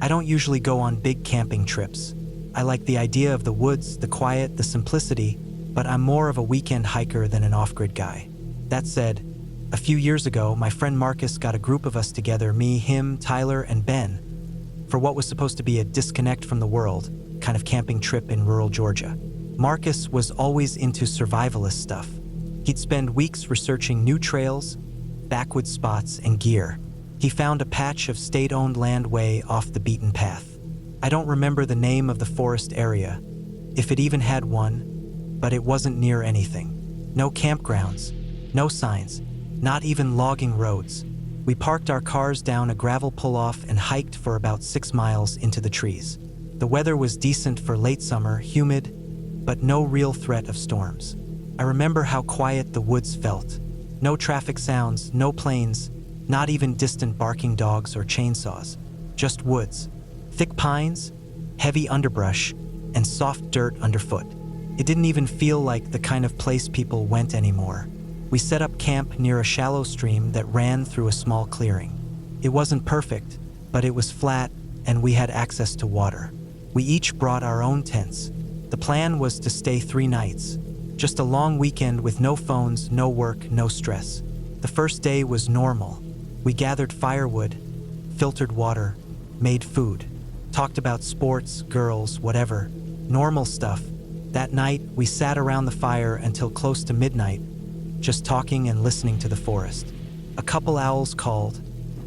I don't usually go on big camping trips. I like the idea of the woods, the quiet, the simplicity, but I'm more of a weekend hiker than an off-grid guy. That said, a few years ago, my friend Marcus got a group of us together, me, him, Tyler, and Ben, for what was supposed to be a disconnect from the world kind of camping trip in rural Georgia. Marcus was always into survivalist stuff. He'd spend weeks researching new trails, backwoods spots, and gear. He found a patch of state-owned land way off the beaten path. I don't remember the name of the forest area, if it even had one, but it wasn't near anything. No campgrounds, no signs, not even logging roads. We parked our cars down a gravel pull-off and hiked for about 6 miles into the trees. The weather was decent for late summer, humid, but no real threat of storms. I remember how quiet the woods felt. No traffic sounds, no planes, not even distant barking dogs or chainsaws. Just woods, thick pines, heavy underbrush, and soft dirt underfoot. It didn't even feel like the kind of place people went anymore. We set up camp near a shallow stream that ran through a small clearing. It wasn't perfect, but it was flat and we had access to water. We each brought our own tents. The plan was to stay 3 nights. Just a long weekend with no phones, no work, no stress. The first day was normal. We gathered firewood, filtered water, made food, talked about sports, girls, whatever. Normal stuff. That night, we sat around the fire until close to midnight, just talking and listening to the forest. A couple owls called,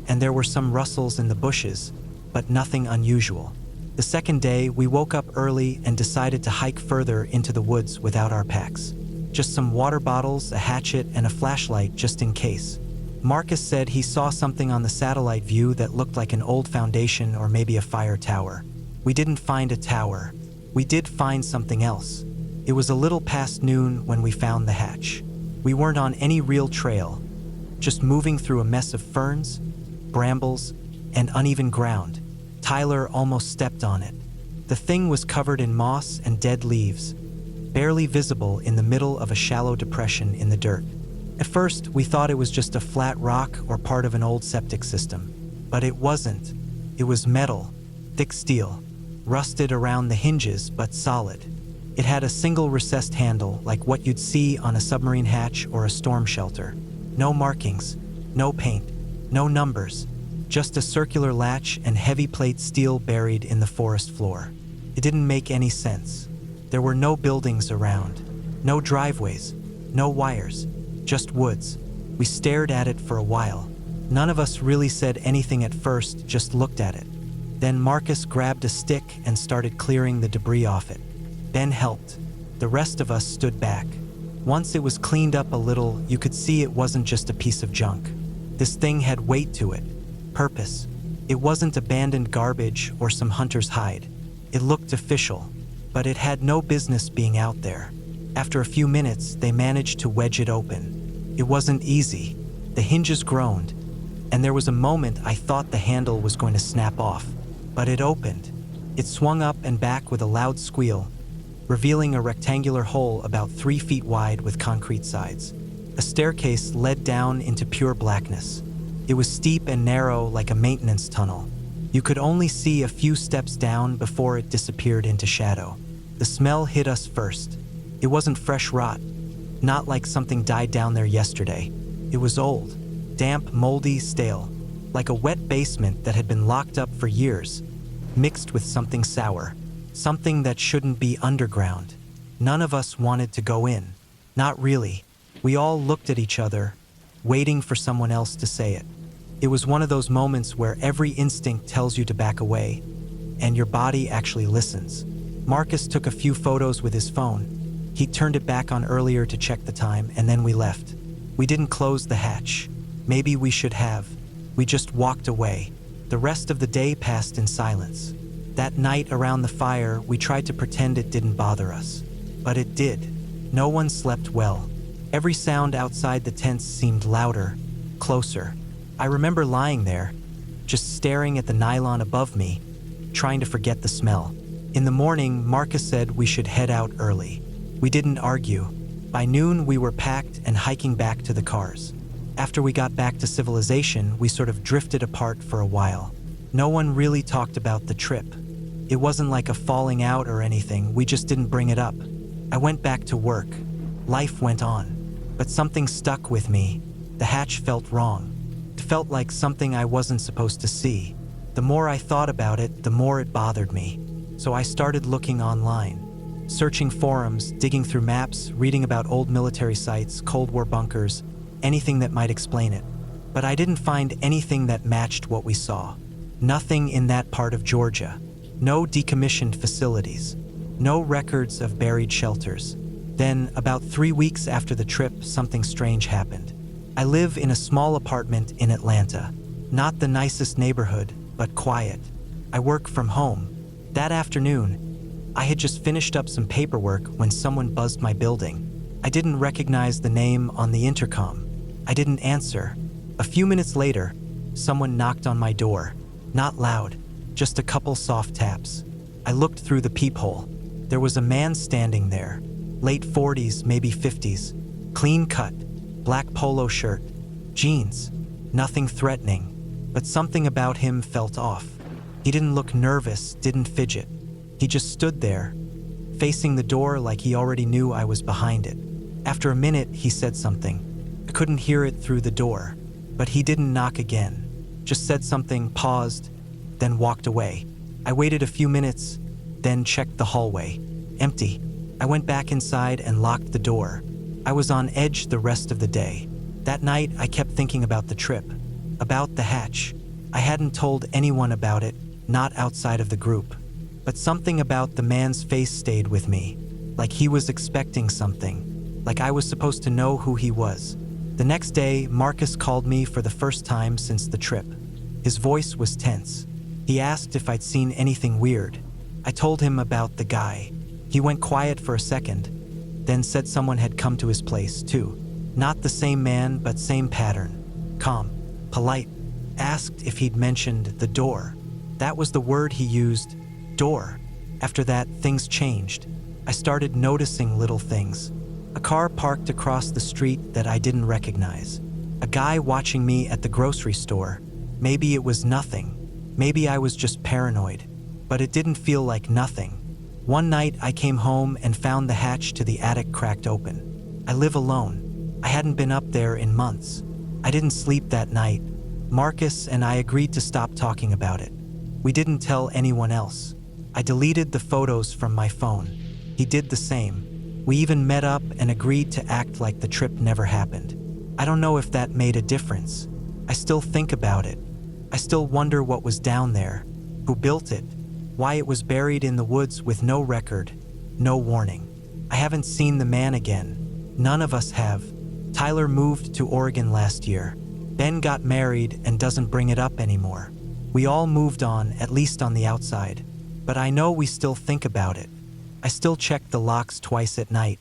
and there were some rustles in the bushes, but nothing unusual. The second day, we woke up early and decided to hike further into the woods without our packs. Just some water bottles, a hatchet, and a flashlight just in case. Marcus said he saw something on the satellite view that looked like an old foundation or maybe a fire tower. We didn't find a tower. We did find something else. It was a little past noon when we found the hatch. We weren't on any real trail, just moving through a mess of ferns, brambles, and uneven ground. Tyler almost stepped on it. The thing was covered in moss and dead leaves, barely visible in the middle of a shallow depression in the dirt. At first, we thought it was just a flat rock or part of an old septic system. But it wasn't. It was metal, thick steel, rusted around the hinges but solid. It had a single recessed handle like what you'd see on a submarine hatch or a storm shelter. No markings, no paint, no numbers, just a circular latch and heavy plate steel buried in the forest floor. It didn't make any sense. There were no buildings around, no driveways, no wires, just woods. We stared at it for a while. None of us really said anything at first, just looked at it. Then Marcus grabbed a stick and started clearing the debris off it. Ben helped. The rest of us stood back. Once it was cleaned up a little, you could see it wasn't just a piece of junk. This thing had weight to it, purpose. It wasn't abandoned garbage or some hunter's hide. It looked official, but it had no business being out there. After a few minutes, they managed to wedge it open. It wasn't easy. The hinges groaned, and there was a moment I thought the handle was going to snap off, but it opened. It swung up and back with a loud squeal, revealing a rectangular hole about 3 feet wide with concrete sides. A staircase led down into pure blackness. It was steep and narrow like a maintenance tunnel. You could only see a few steps down before it disappeared into shadow. The smell hit us first. It wasn't fresh rot, not like something died down there yesterday. It was old, damp, moldy, stale, like a wet basement that had been locked up for years, mixed with something sour, something that shouldn't be underground. None of us wanted to go in. Not really. We all looked at each other, waiting for someone else to say it. It was one of those moments where every instinct tells you to back away, and your body actually listens. Marcus took a few photos with his phone. He turned it back on earlier to check the time, and then we left. We didn't close the hatch. Maybe we should have. We just walked away. The rest of the day passed in silence. That night around the fire, we tried to pretend it didn't bother us. But it did. No one slept well. Every sound outside the tents seemed louder, closer. I remember lying there, just staring at the nylon above me, trying to forget the smell. In the morning, Marcus said we should head out early. We didn't argue. By noon, we were packed and hiking back to the cars. After we got back to civilization, we sort of drifted apart for a while. No one really talked about the trip. It wasn't like a falling out or anything, we just didn't bring it up. I went back to work. Life went on. But something stuck with me. The hatch felt wrong. It felt like something I wasn't supposed to see. The more I thought about it, the more it bothered me. So I started looking online, searching forums, digging through maps, reading about old military sites, Cold War bunkers, anything that might explain it. But I didn't find anything that matched what we saw. Nothing in that part of Georgia. No decommissioned facilities. No records of buried shelters. Then, about 3 weeks after the trip, something strange happened. I live in a small apartment in Atlanta. Not the nicest neighborhood, but quiet. I work from home. That afternoon, I had just finished up some paperwork when someone buzzed my building. I didn't recognize the name on the intercom. I didn't answer. A few minutes later, someone knocked on my door. Not loud, just a couple soft taps. I looked through the peephole. There was a man standing there, late 40s, maybe 50s, clean cut, black polo shirt, jeans, nothing threatening, but something about him felt off. He didn't look nervous, didn't fidget. He just stood there, facing the door like he already knew I was behind it. After a minute, he said something. I couldn't hear it through the door, but he didn't knock again. Just said something, paused, then walked away. I waited a few minutes, then checked the hallway. Empty. I went back inside and locked the door. I was on edge the rest of the day. That night, I kept thinking about the trip, about the hatch. I hadn't told anyone about it, not outside of the group. But something about the man's face stayed with me, like he was expecting something, like I was supposed to know who he was. The next day, Marcus called me for the first time since the trip. His voice was tense. He asked if I'd seen anything weird. I told him about the guy. He went quiet for a second, then said someone had come to his place, too. Not the same man, but same pattern. Calm, polite. Asked if he'd mentioned the door. That was the word he used, door. After that, things changed. I started noticing little things. A car parked across the street that I didn't recognize. A guy watching me at the grocery store. Maybe it was nothing. Maybe I was just paranoid. But it didn't feel like nothing. One night, I came home and found the hatch to the attic cracked open. I live alone. I hadn't been up there in months. I didn't sleep that night. Marcus and I agreed to stop talking about it. We didn't tell anyone else. I deleted the photos from my phone. He did the same. We even met up and agreed to act like the trip never happened. I don't know if that made a difference. I still think about it. I still wonder what was down there, who built it, why it was buried in the woods with no record, no warning. I haven't seen the man again. None of us have. Tyler moved to Oregon last year. Ben got married and doesn't bring it up anymore. We all moved on, at least on the outside. But I know we still think about it. I still check the locks twice at night.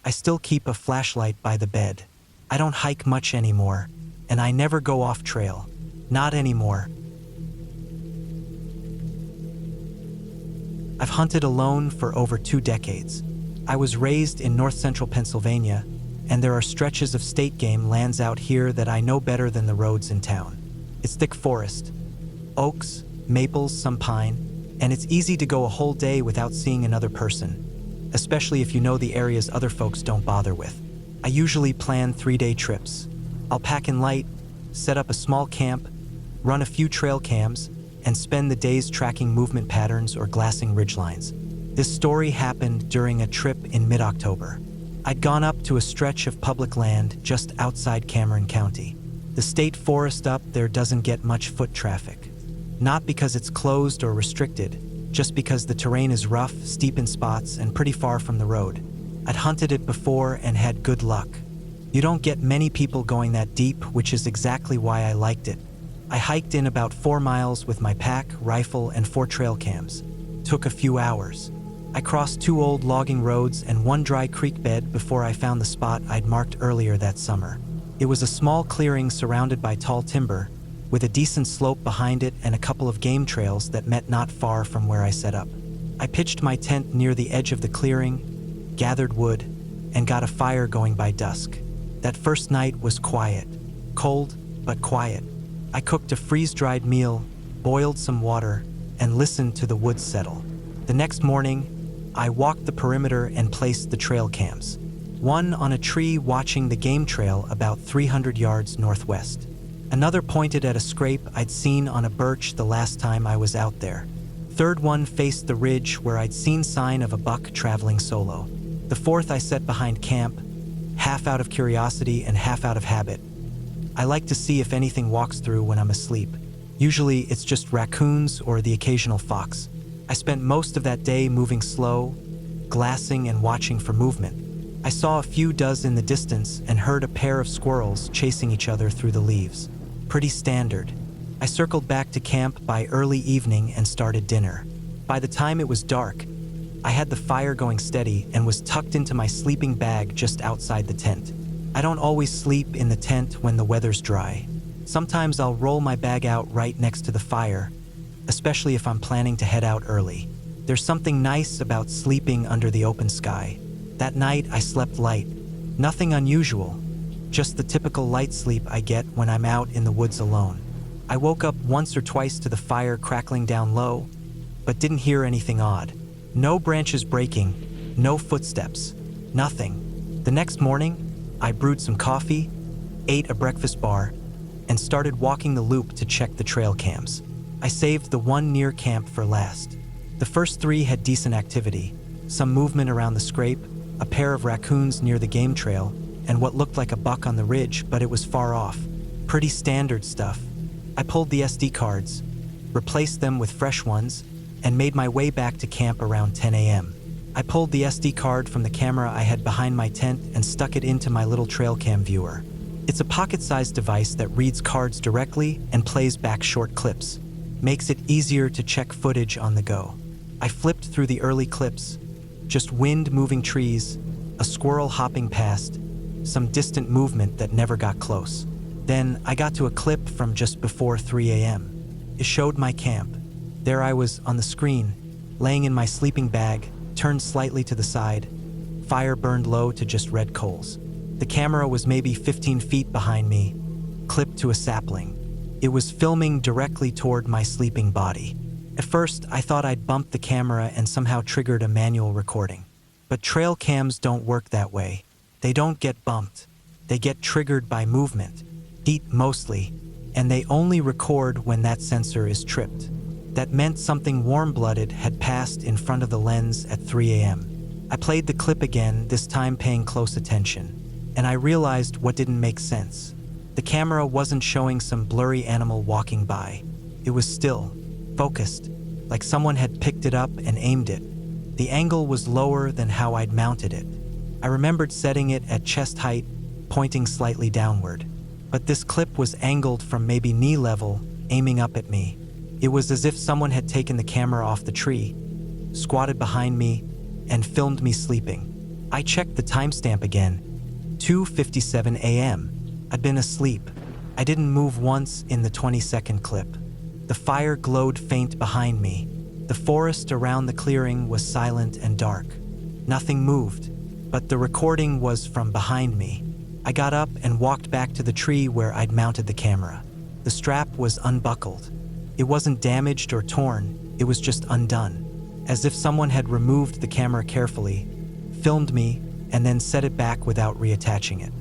I still keep a flashlight by the bed. I don't hike much anymore, and I never go off trail. Not anymore. I've hunted alone for over 2 decades. I was raised in north-central Pennsylvania, and there are stretches of state game lands out here that I know better than the roads in town. It's thick forest, oaks, maples, some pine, and it's easy to go a whole day without seeing another person, especially if you know the areas other folks don't bother with. I usually plan 3-day trips. I'll pack in light, set up a small camp, run a few trail cams, and spend the days tracking movement patterns or glassing ridgelines. This story happened during a trip in mid-October. I'd gone up to a stretch of public land just outside Cameron County. The state forest up there doesn't get much foot traffic. Not because it's closed or restricted, just because the terrain is rough, steep in spots, and pretty far from the road. I'd hunted it before and had good luck. You don't get many people going that deep, which is exactly why I liked it. I hiked in about 4 miles with my pack, rifle, and 4 trail cams. Took a few hours. I crossed 2 old logging roads and 1 dry creek bed before I found the spot I'd marked earlier that summer. It was a small clearing surrounded by tall timber, with a decent slope behind it and a couple of game trails that met not far from where I set up. I pitched my tent near the edge of the clearing, gathered wood, and got a fire going by dusk. That first night was quiet. Cold, but quiet. I cooked a freeze-dried meal, boiled some water, and listened to the woods settle. The next morning, I walked the perimeter and placed the trail cams. One on a tree watching the game trail about 300 yards northwest. Another pointed at a scrape I'd seen on a birch the last time I was out there. Third one faced the ridge where I'd seen sign of a buck traveling solo. The fourth I set behind camp, half out of curiosity and half out of habit. I like to see if anything walks through when I'm asleep. Usually it's just raccoons or the occasional fox. I spent most of that day moving slow, glassing and watching for movement. I saw a few dozen in the distance and heard a pair of squirrels chasing each other through the leaves. Pretty standard. I circled back to camp by early evening and started dinner. By the time it was dark, I had the fire going steady and was tucked into my sleeping bag just outside the tent. I don't always sleep in the tent when the weather's dry. Sometimes I'll roll my bag out right next to the fire, especially if I'm planning to head out early. There's something nice about sleeping under the open sky. That night I slept light. Nothing unusual, just the typical light sleep I get when I'm out in the woods alone. I woke up once or twice to the fire crackling down low, but didn't hear anything odd. No branches breaking, no footsteps, nothing. The next morning, I brewed some coffee, ate a breakfast bar, and started walking the loop to check the trail cams. I saved the one near camp for last. The first three had decent activity, some movement around the scrape, a pair of raccoons near the game trail, and what looked like a buck on the ridge, but it was far off. Pretty standard stuff. I pulled the SD cards, replaced them with fresh ones, and made my way back to camp around 10 a.m. I pulled the SD card from the camera I had behind my tent and stuck it into my little trail cam viewer. It's a pocket-sized device that reads cards directly and plays back short clips. Makes it easier to check footage on the go. I flipped through the early clips, just wind-moving trees, a squirrel hopping past, some distant movement that never got close. Then I got to a clip from just before 3 a.m. It showed my camp. There I was on the screen, laying in my sleeping bag, turned slightly to the side. Fire burned low to just red coals. The camera was maybe 15 feet behind me, clipped to a sapling. It was filming directly toward my sleeping body. At first, I thought I'd bumped the camera and somehow triggered a manual recording. But trail cams don't work that way. They don't get bumped. They get triggered by movement, heat mostly, and they only record when that sensor is tripped. That meant something warm-blooded had passed in front of the lens at 3 a.m. I played the clip again, this time paying close attention, and I realized what didn't make sense. The camera wasn't showing some blurry animal walking by. It was still, focused, like someone had picked it up and aimed it. The angle was lower than how I'd mounted it. I remembered setting it at chest height, pointing slightly downward. But this clip was angled from maybe knee level, aiming up at me. It was as if someone had taken the camera off the tree, squatted behind me, and filmed me sleeping. I checked the timestamp again, 2:57 a.m. I'd been asleep. I didn't move once in the 20-second clip. The fire glowed faint behind me. The forest around the clearing was silent and dark. Nothing moved, but the recording was from behind me. I got up and walked back to the tree where I'd mounted the camera. The strap was unbuckled. It wasn't damaged or torn, it was just undone, as if someone had removed the camera carefully, filmed me, and then set it back without reattaching it.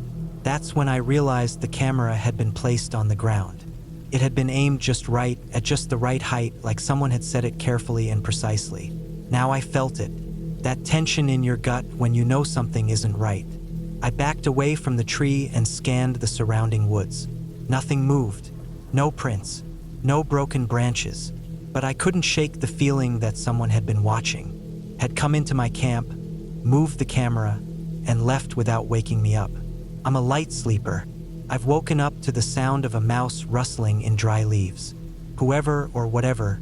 That's when I realized the camera had been placed on the ground. It had been aimed just right, at just the right height, like someone had set it carefully and precisely. Now I felt it, that tension in your gut when you know something isn't right. I backed away from the tree and scanned the surrounding woods. Nothing moved, no prints, no broken branches, but I couldn't shake the feeling that someone had been watching, had come into my camp, moved the camera, and left without waking me up. I'm a light sleeper. I've woken up to the sound of a mouse rustling in dry leaves. Whoever or whatever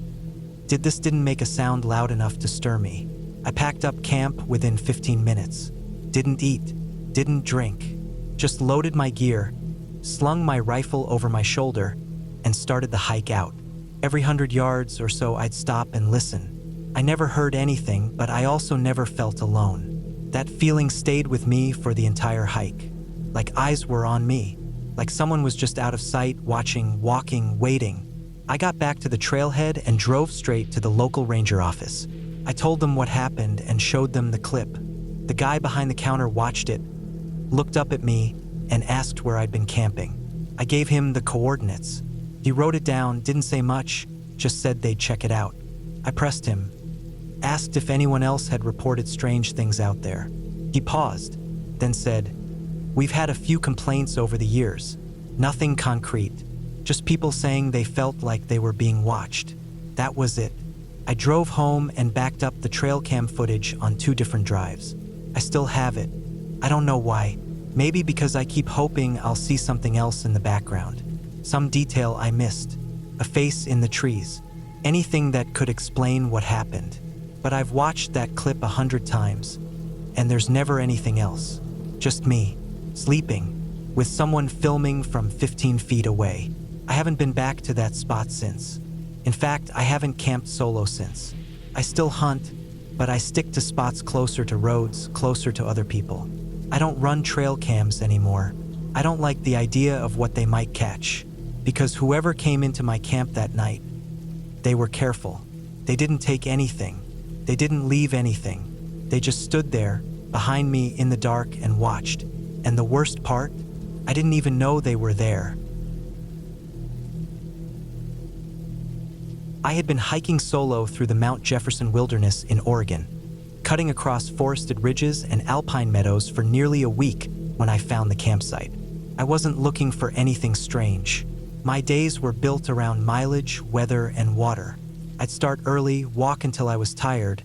did this didn't make a sound loud enough to stir me. I packed up camp within 15 minutes. Didn't eat, didn't drink, just loaded my gear, slung my rifle over my shoulder, and started the hike out. Every 100 yards or so I'd stop and listen. I never heard anything, but I also never felt alone. That feeling stayed with me for the entire hike. Like eyes were on me, like someone was just out of sight, watching, walking, waiting. I got back to the trailhead and drove straight to the local ranger office. I told them what happened and showed them the clip. The guy behind the counter watched it, looked up at me, and asked where I'd been camping. I gave him the coordinates. He wrote it down, didn't say much, just said they'd check it out. I pressed him, asked if anyone else had reported strange things out there. He paused, then said, "We've had a few complaints over the years. Nothing concrete. Just people saying they felt like they were being watched." That was it. I drove home and backed up the trail cam footage on 2 different drives. I still have it. I don't know why. Maybe because I keep hoping I'll see something else in the background. Some detail I missed. A face in the trees. Anything that could explain what happened. But I've watched that clip 100 times, and there's never anything else. Just me, sleeping, with someone filming from 15 feet away. I haven't been back to that spot since. In fact, I haven't camped solo since. I still hunt, but I stick to spots closer to roads, closer to other people. I don't run trail cams anymore. I don't like the idea of what they might catch, because whoever came into my camp that night, they were careful. They didn't take anything. They didn't leave anything. They just stood there, behind me in the dark and watched. And the worst part, I didn't even know they were there. I had been hiking solo through the Mount Jefferson Wilderness in Oregon, cutting across forested ridges and alpine meadows for nearly a week when I found the campsite. I wasn't looking for anything strange. My days were built around mileage, weather, and water. I'd start early, walk until I was tired,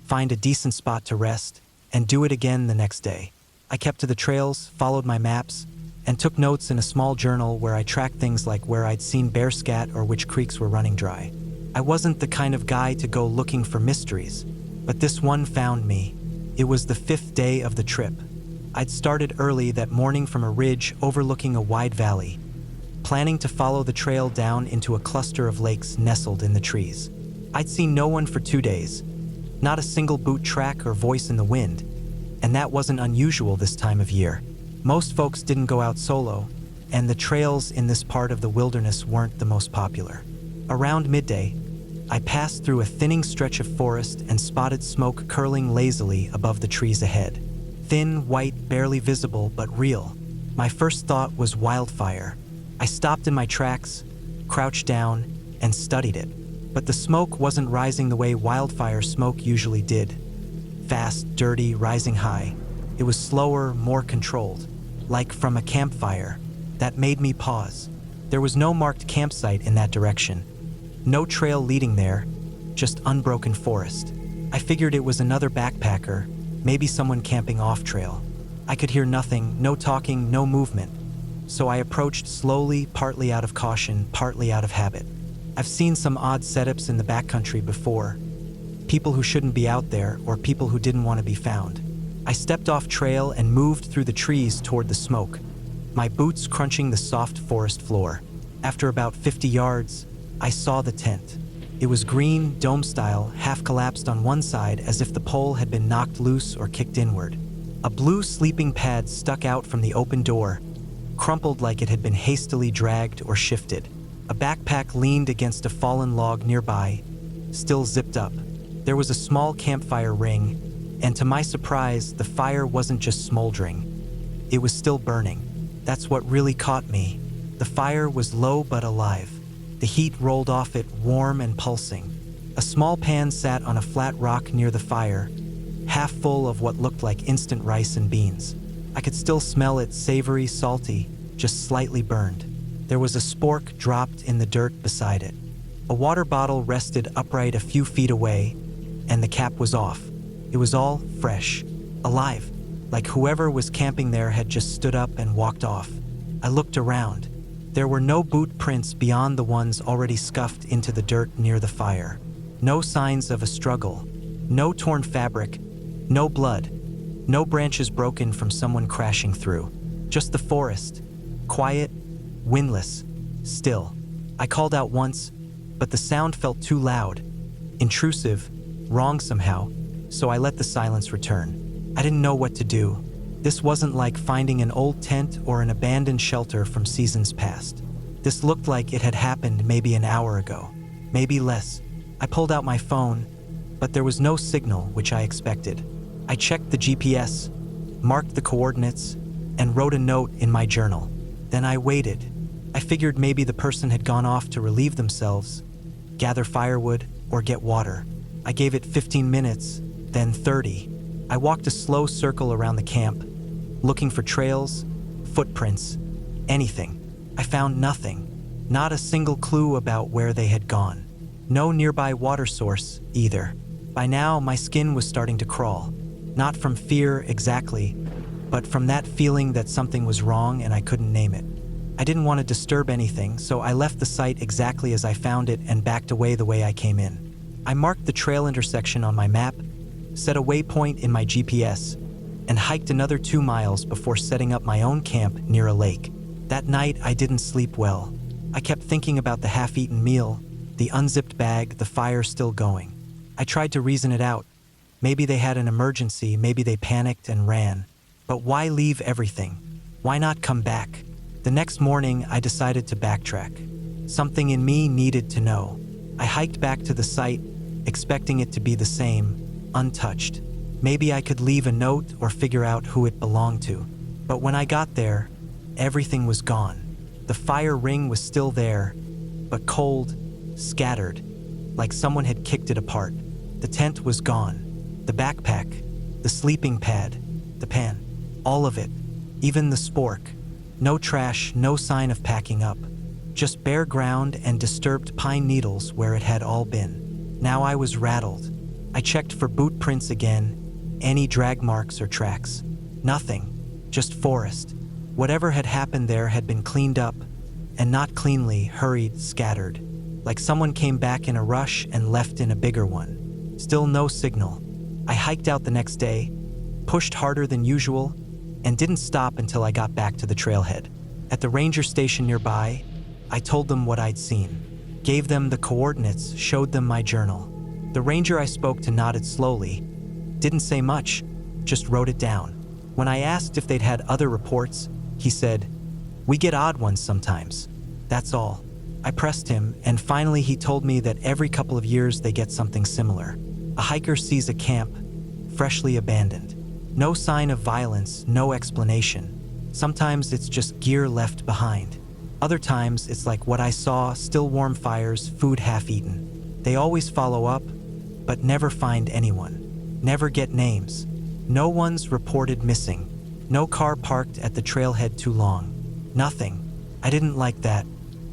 find a decent spot to rest, and do it again the next day. I kept to the trails, followed my maps, and took notes in a small journal where I tracked things like where I'd seen bear scat or which creeks were running dry. I wasn't the kind of guy to go looking for mysteries, but this one found me. It was the 5th day of the trip. I'd started early that morning from a ridge overlooking a wide valley, planning to follow the trail down into a cluster of lakes nestled in the trees. I'd seen no one for 2 days, not a single boot track or voice in the wind, and that wasn't unusual this time of year. Most folks didn't go out solo, and the trails in this part of the wilderness weren't the most popular. Around midday, I passed through a thinning stretch of forest and spotted smoke curling lazily above the trees ahead. Thin, white, barely visible, but real. My first thought was wildfire. I stopped in my tracks, crouched down, and studied it. But the smoke wasn't rising the way wildfire smoke usually did. Fast, dirty, rising high. It was slower, more controlled, like from a campfire. That made me pause. There was no marked campsite in that direction. No trail leading there, just unbroken forest. I figured it was another backpacker, maybe someone camping off-trail. I could hear nothing, no talking, no movement. So I approached slowly, partly out of caution, partly out of habit. I've seen some odd setups in the backcountry before. People who shouldn't be out there, or people who didn't want to be found. I stepped off trail and moved through the trees toward the smoke, my boots crunching the soft forest floor. After about 50 yards, I saw the tent. It was green, dome-style, half collapsed on one side as if the pole had been knocked loose or kicked inward. A blue sleeping pad stuck out from the open door, crumpled like it had been hastily dragged or shifted. A backpack leaned against a fallen log nearby, still zipped up. There was a small campfire ring, and to my surprise, the fire wasn't just smoldering. It was still burning. That's what really caught me. The fire was low but alive. The heat rolled off it, warm and pulsing. A small pan sat on a flat rock near the fire, half full of what looked like instant rice and beans. I could still smell it, savory, salty, just slightly burned. There was a spork dropped in the dirt beside it. A water bottle rested upright a few feet away, and the cap was off. It was all fresh, alive, like whoever was camping there had just stood up and walked off. I looked around. There were no boot prints beyond the ones already scuffed into the dirt near the fire. No signs of a struggle. No torn fabric. No blood. No branches broken from someone crashing through. Just the forest. Quiet, windless, still. I called out once, but the sound felt too loud, intrusive, wrong somehow, so I let the silence return. I didn't know what to do. This wasn't like finding an old tent or an abandoned shelter from seasons past. This looked like it had happened maybe an hour ago, maybe less. I pulled out my phone, but there was no signal, which I expected. I checked the GPS, marked the coordinates, and wrote a note in my journal. Then I waited. I figured maybe the person had gone off to relieve themselves, gather firewood, or get water. I gave it 15 minutes, then 30. I walked a slow circle around the camp, looking for trails, footprints, anything. I found nothing, not a single clue about where they had gone. No nearby water source, either. By now, my skin was starting to crawl. Not from fear exactly, but from that feeling that something was wrong and I couldn't name it. I didn't want to disturb anything, so I left the site exactly as I found it and backed away the way I came in. I marked the trail intersection on my map, set a waypoint in my GPS, and hiked another 2 miles before setting up my own camp near a lake. That night, I didn't sleep well. I kept thinking about the half-eaten meal, the unzipped bag, the fire still going. I tried to reason it out. Maybe they had an emergency, maybe they panicked and ran. But why leave everything? Why not come back? The next morning, I decided to backtrack. Something in me needed to know. I hiked back to the site, expecting it to be the same, untouched. Maybe I could leave a note or figure out who it belonged to. But when I got there, everything was gone. The fire ring was still there, but cold, scattered, like someone had kicked it apart. The tent was gone. The backpack, the sleeping pad, the pan, all of it, even the spork. No trash, no sign of packing up. Just bare ground and disturbed pine needles where it had all been. Now I was rattled. I checked for boot prints again, any drag marks or tracks. Nothing, just forest. Whatever had happened there had been cleaned up, and not cleanly, hurried, scattered. Like someone came back in a rush and left in a bigger one. Still no signal. I hiked out the next day, pushed harder than usual, and didn't stop until I got back to the trailhead. At the ranger station nearby, I told them what I'd seen, gave them the coordinates, showed them my journal. The ranger I spoke to nodded slowly, didn't say much, just wrote it down. When I asked if they'd had other reports, he said, "We get odd ones sometimes. That's all." I pressed him, and finally he told me that every couple of years they get something similar. A hiker sees a camp, freshly abandoned. No sign of violence, no explanation. Sometimes it's just gear left behind. Other times it's like what I saw, still warm fires, food half-eaten. They always follow up, but never find anyone. Never get names. No one's reported missing. No car parked at the trailhead too long. Nothing. I didn't like that.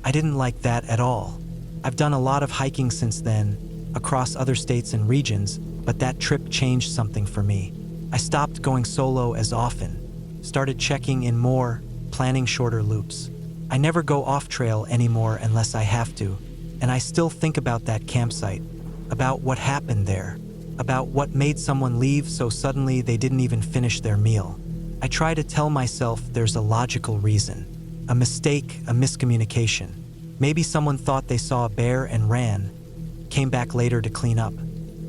I didn't like that at all. I've done a lot of hiking since then, across other states and regions, but that trip changed something for me. I stopped going solo as often, started checking in more, planning shorter loops. I never go off-trail anymore unless I have to, and I still think about that campsite, about what happened there, about what made someone leave so suddenly they didn't even finish their meal. I try to tell myself there's a logical reason, a mistake, a miscommunication. Maybe someone thought they saw a bear and ran, came back later to clean up.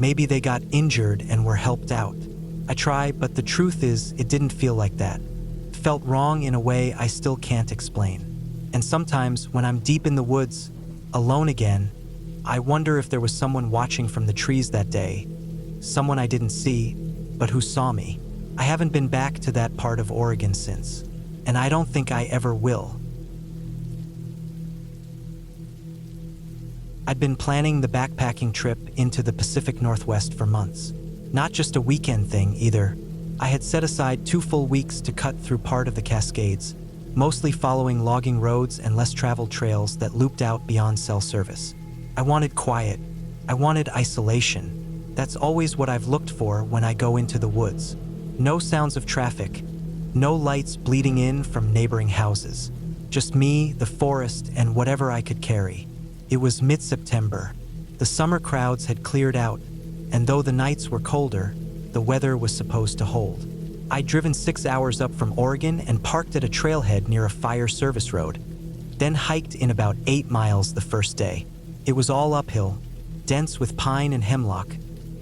Maybe they got injured and were helped out. I try, but the truth is, it didn't feel like that. It felt wrong in a way I still can't explain. And sometimes, when I'm deep in the woods, alone again, I wonder if there was someone watching from the trees that day, someone I didn't see, but who saw me. I haven't been back to that part of Oregon since, and I don't think I ever will. I'd been planning the backpacking trip into the Pacific Northwest for months. Not just a weekend thing, either. I had set aside 2 full weeks to cut through part of the Cascades, mostly following logging roads and less traveled trails that looped out beyond cell service. I wanted quiet. I wanted isolation. That's always what I've looked for when I go into the woods. No sounds of traffic. No lights bleeding in from neighboring houses. Just me, the forest, and whatever I could carry. It was mid-September. The summer crowds had cleared out, and though the nights were colder, the weather was supposed to hold. I'd driven 6 hours up from Oregon and parked at a trailhead near a fire service road, then hiked in about 8 miles the first day. It was all uphill, dense with pine and hemlock,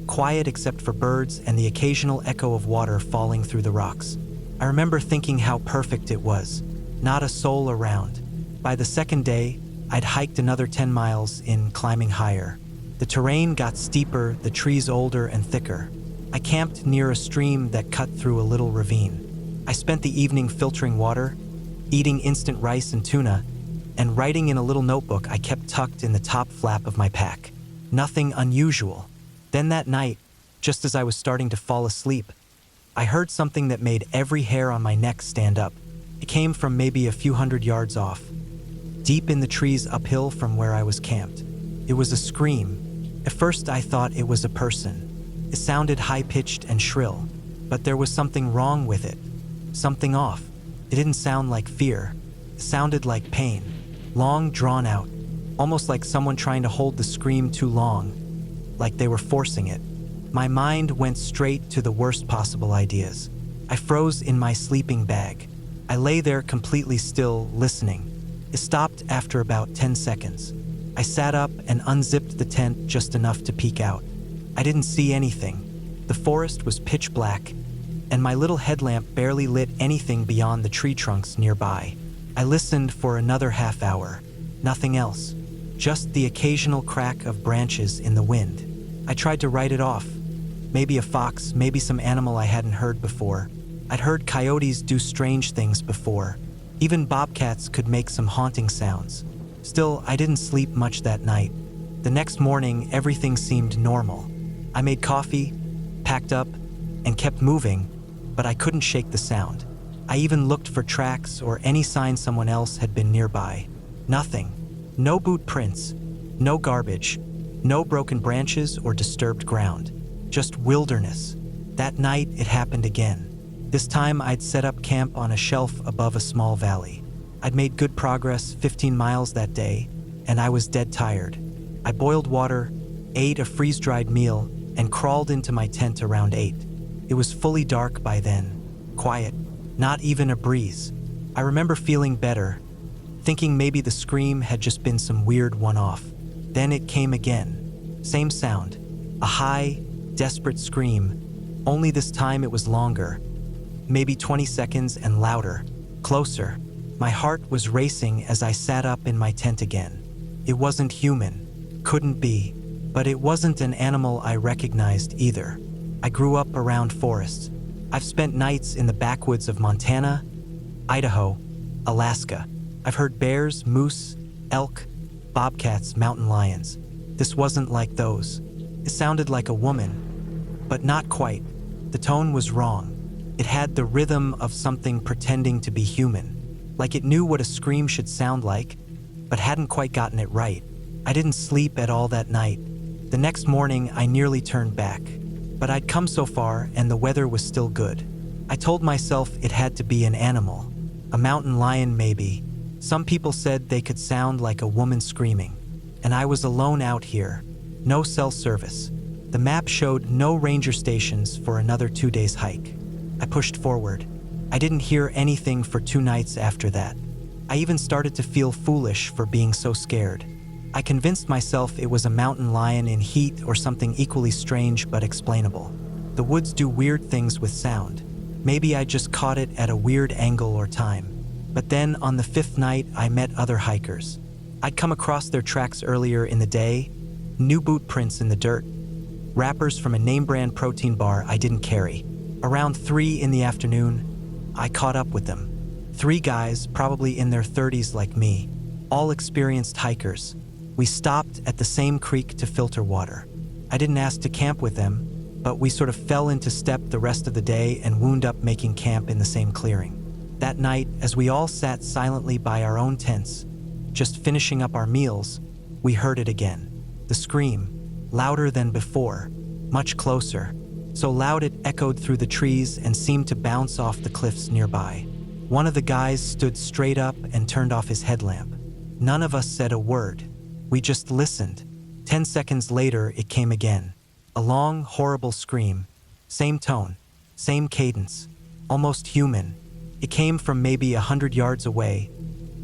quiet except for birds and the occasional echo of water falling through the rocks. I remember thinking how perfect it was. Not a soul around. By the second day, I'd hiked another 10 miles in climbing higher. The terrain got steeper, the trees older and thicker. I camped near a stream that cut through a little ravine. I spent the evening filtering water, eating instant rice and tuna, and writing in a little notebook I kept tucked in the top flap of my pack. Nothing unusual. Then that night, just as I was starting to fall asleep, I heard something that made every hair on my neck stand up. It came from maybe a few hundred yards off, deep in the trees uphill from where I was camped. It was a scream. At first I thought it was a person. It sounded high-pitched and shrill, but there was something wrong with it. Something off. It didn't sound like fear. It sounded like pain. Long, drawn out. Almost like someone trying to hold the scream too long. Like they were forcing it. My mind went straight to the worst possible ideas. I froze in my sleeping bag. I lay there completely still, listening. It stopped after about 10 seconds. I sat up and unzipped the tent just enough to peek out. I didn't see anything. The forest was pitch black, and my little headlamp barely lit anything beyond the tree trunks nearby. I listened for another half hour. Nothing else. Just the occasional crack of branches in the wind. I tried to write it off. Maybe a fox, maybe some animal I hadn't heard before. I'd heard coyotes do strange things before. Even bobcats could make some haunting sounds. Still, I didn't sleep much that night. The next morning, everything seemed normal. I made coffee, packed up, and kept moving, but I couldn't shake the sound. I even looked for tracks or any sign someone else had been nearby. Nothing. No boot prints. No garbage. No broken branches or disturbed ground. Just wilderness. That night, it happened again. This time, I'd set up camp on a shelf above a small valley. I'd made good progress, 15 miles that day, and I was dead tired. I boiled water, ate a freeze-dried meal, and crawled into my tent around 8. It was fully dark by then. Quiet. Not even a breeze. I remember feeling better, thinking maybe the scream had just been some weird one-off. Then it came again. Same sound. A high, desperate scream, only this time it was longer. Maybe 20 seconds and louder. Closer. My heart was racing as I sat up in my tent again. It wasn't human. Couldn't be. But it wasn't an animal I recognized either. I grew up around forests. I've spent nights in the backwoods of Montana, Idaho, Alaska. I've heard bears, moose, elk, bobcats, mountain lions. This wasn't like those. It sounded like a woman, but not quite. The tone was wrong. It had the rhythm of something pretending to be human, like it knew what a scream should sound like, but hadn't quite gotten it right. I didn't sleep at all that night. The next morning, I nearly turned back, but I'd come so far and the weather was still good. I told myself it had to be an animal, a mountain lion maybe. Some people said they could sound like a woman screaming, and I was alone out here. No cell service. The map showed no ranger stations for another 2 days hike. I pushed forward. I didn't hear anything for 2 nights after that. I even started to feel foolish for being so scared. I convinced myself it was a mountain lion in heat or something equally strange but explainable. The woods do weird things with sound. Maybe I just caught it at a weird angle or time. But then on the 5th night, I met other hikers. I'd come across their tracks earlier in the day, new boot prints in the dirt, wrappers from a name-brand protein bar I didn't carry. Around 3 in the afternoon, I caught up with them. 3 guys, probably in their 30s like me, all experienced hikers. We stopped at the same creek to filter water. I didn't ask to camp with them, but we sort of fell into step the rest of the day and wound up making camp in the same clearing. That night, as we all sat silently by our own tents, just finishing up our meals, we heard it again. The scream, louder than before, much closer, so loud it echoed through the trees and seemed to bounce off the cliffs nearby. One of the guys stood straight up and turned off his headlamp. None of us said a word. We just listened. 10 seconds later, it came again. A long, horrible scream. Same tone, same cadence, almost human. It came from maybe 100 yards away,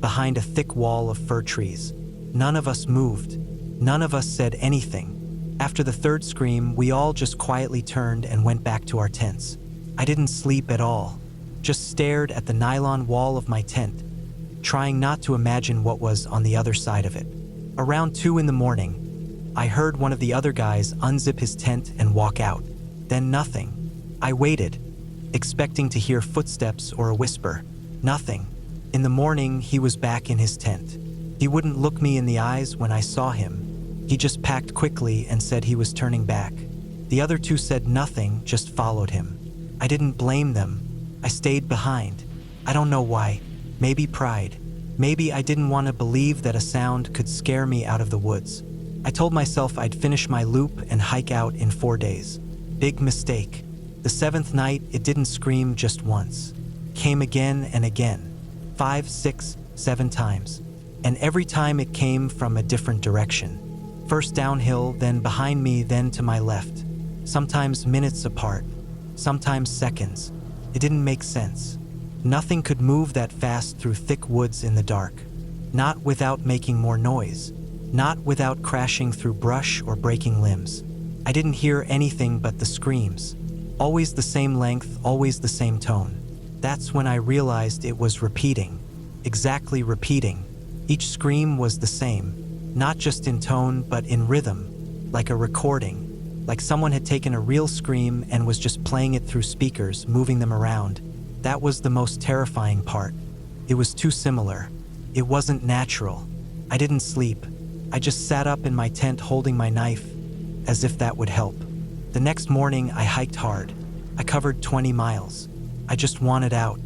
behind a thick wall of fir trees. None of us moved. None of us said anything. After the 3rd scream, we all just quietly turned and went back to our tents. I didn't sleep at all, just stared at the nylon wall of my tent, trying not to imagine what was on the other side of it. Around 2 in the morning, I heard one of the other guys unzip his tent and walk out. Then nothing. I waited, expecting to hear footsteps or a whisper. Nothing. In the morning, he was back in his tent. He wouldn't look me in the eyes when I saw him. He just packed quickly and said he was turning back. The other 2 said nothing, just followed him. I didn't blame them. I stayed behind. I don't know why. Maybe pride. Maybe I didn't want to believe that a sound could scare me out of the woods. I told myself I'd finish my loop and hike out in 4 days. Big mistake. The 7th night, it didn't scream just once. Came again and again. 5, 6, 7 times. And every time it came from a different direction. First downhill, then behind me, then to my left. Sometimes minutes apart. Sometimes seconds. It didn't make sense. Nothing could move that fast through thick woods in the dark. Not without making more noise. Not without crashing through brush or breaking limbs. I didn't hear anything but the screams. Always the same length, always the same tone. That's when I realized it was repeating. Exactly repeating. Each scream was the same. Not just in tone, but in rhythm. Like a recording. Like someone had taken a real scream and was just playing it through speakers, moving them around. That was the most terrifying part. It was too similar. It wasn't natural. I didn't sleep. I just sat up in my tent holding my knife, as if that would help. The next morning, I hiked hard. I covered 20 miles. I just wanted out.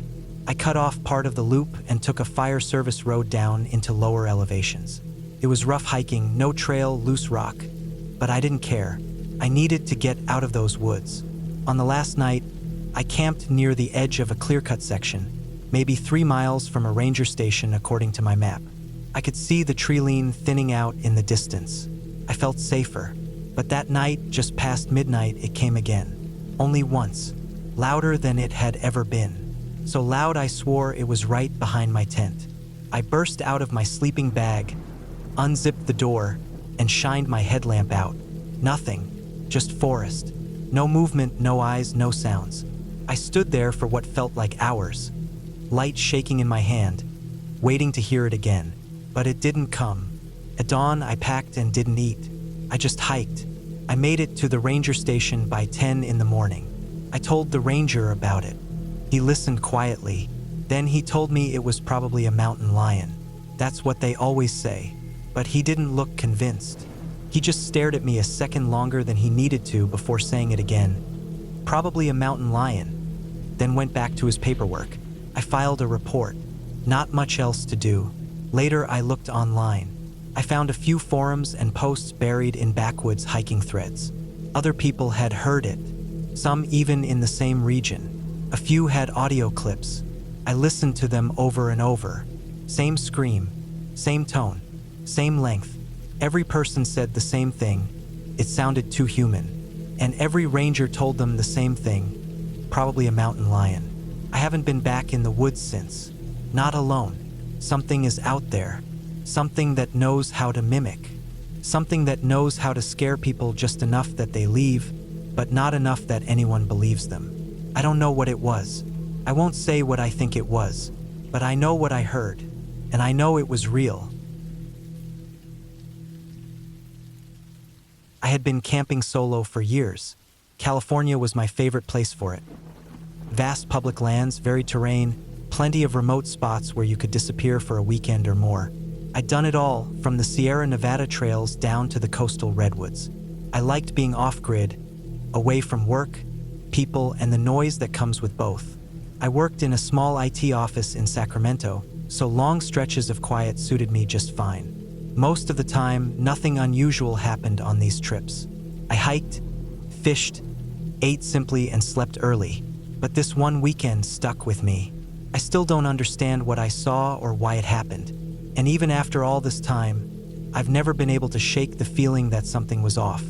I cut off part of the loop and took a fire service road down into lower elevations. It was rough hiking, no trail, loose rock. But I didn't care. I needed to get out of those woods. On the last night, I camped near the edge of a clear-cut section, maybe 3 miles from a ranger station according to my map. I could see the tree line thinning out in the distance. I felt safer. But that night, just past midnight, it came again. Only once. Louder than it had ever been. So loud I swore it was right behind my tent. I burst out of my sleeping bag, unzipped the door, and shined my headlamp out. Nothing. Just forest. No movement, no eyes, no sounds. I stood there for what felt like hours, light shaking in my hand, waiting to hear it again. But it didn't come. At dawn, I packed and didn't eat. I just hiked. I made it to the ranger station by 10 in the morning. I told the ranger about it. He listened quietly. Then he told me it was probably a mountain lion. That's what they always say. But he didn't look convinced. He just stared at me a second longer than he needed to before saying it again. Probably a mountain lion. Then went back to his paperwork. I filed a report. Not much else to do. Later, I looked online. I found a few forums and posts buried in backwoods hiking threads. Other people had heard it, some even in the same region. A few had audio clips. I listened to them over and over. Same scream, same tone, same length. Every person said the same thing. It sounded too human. And every ranger told them the same thing. Probably a mountain lion. I haven't been back in the woods since. Not alone. Something is out there. Something that knows how to mimic. Something that knows how to scare people just enough that they leave, but not enough that anyone believes them. I don't know what it was. I won't say what I think it was, but I know what I heard, and I know it was real. I had been camping solo for years. California was my favorite place for it. Vast public lands, varied terrain, plenty of remote spots where you could disappear for a weekend or more. I'd done it all, from the Sierra Nevada trails down to the coastal redwoods. I liked being off-grid, away from work, people, and the noise that comes with both. I worked in a small IT office in Sacramento, so long stretches of quiet suited me just fine. Most of the time, nothing unusual happened on these trips. I hiked, fished, ate simply, and slept early. But this one weekend stuck with me. I still don't understand what I saw or why it happened. And even after all this time, I've never been able to shake the feeling that something was off.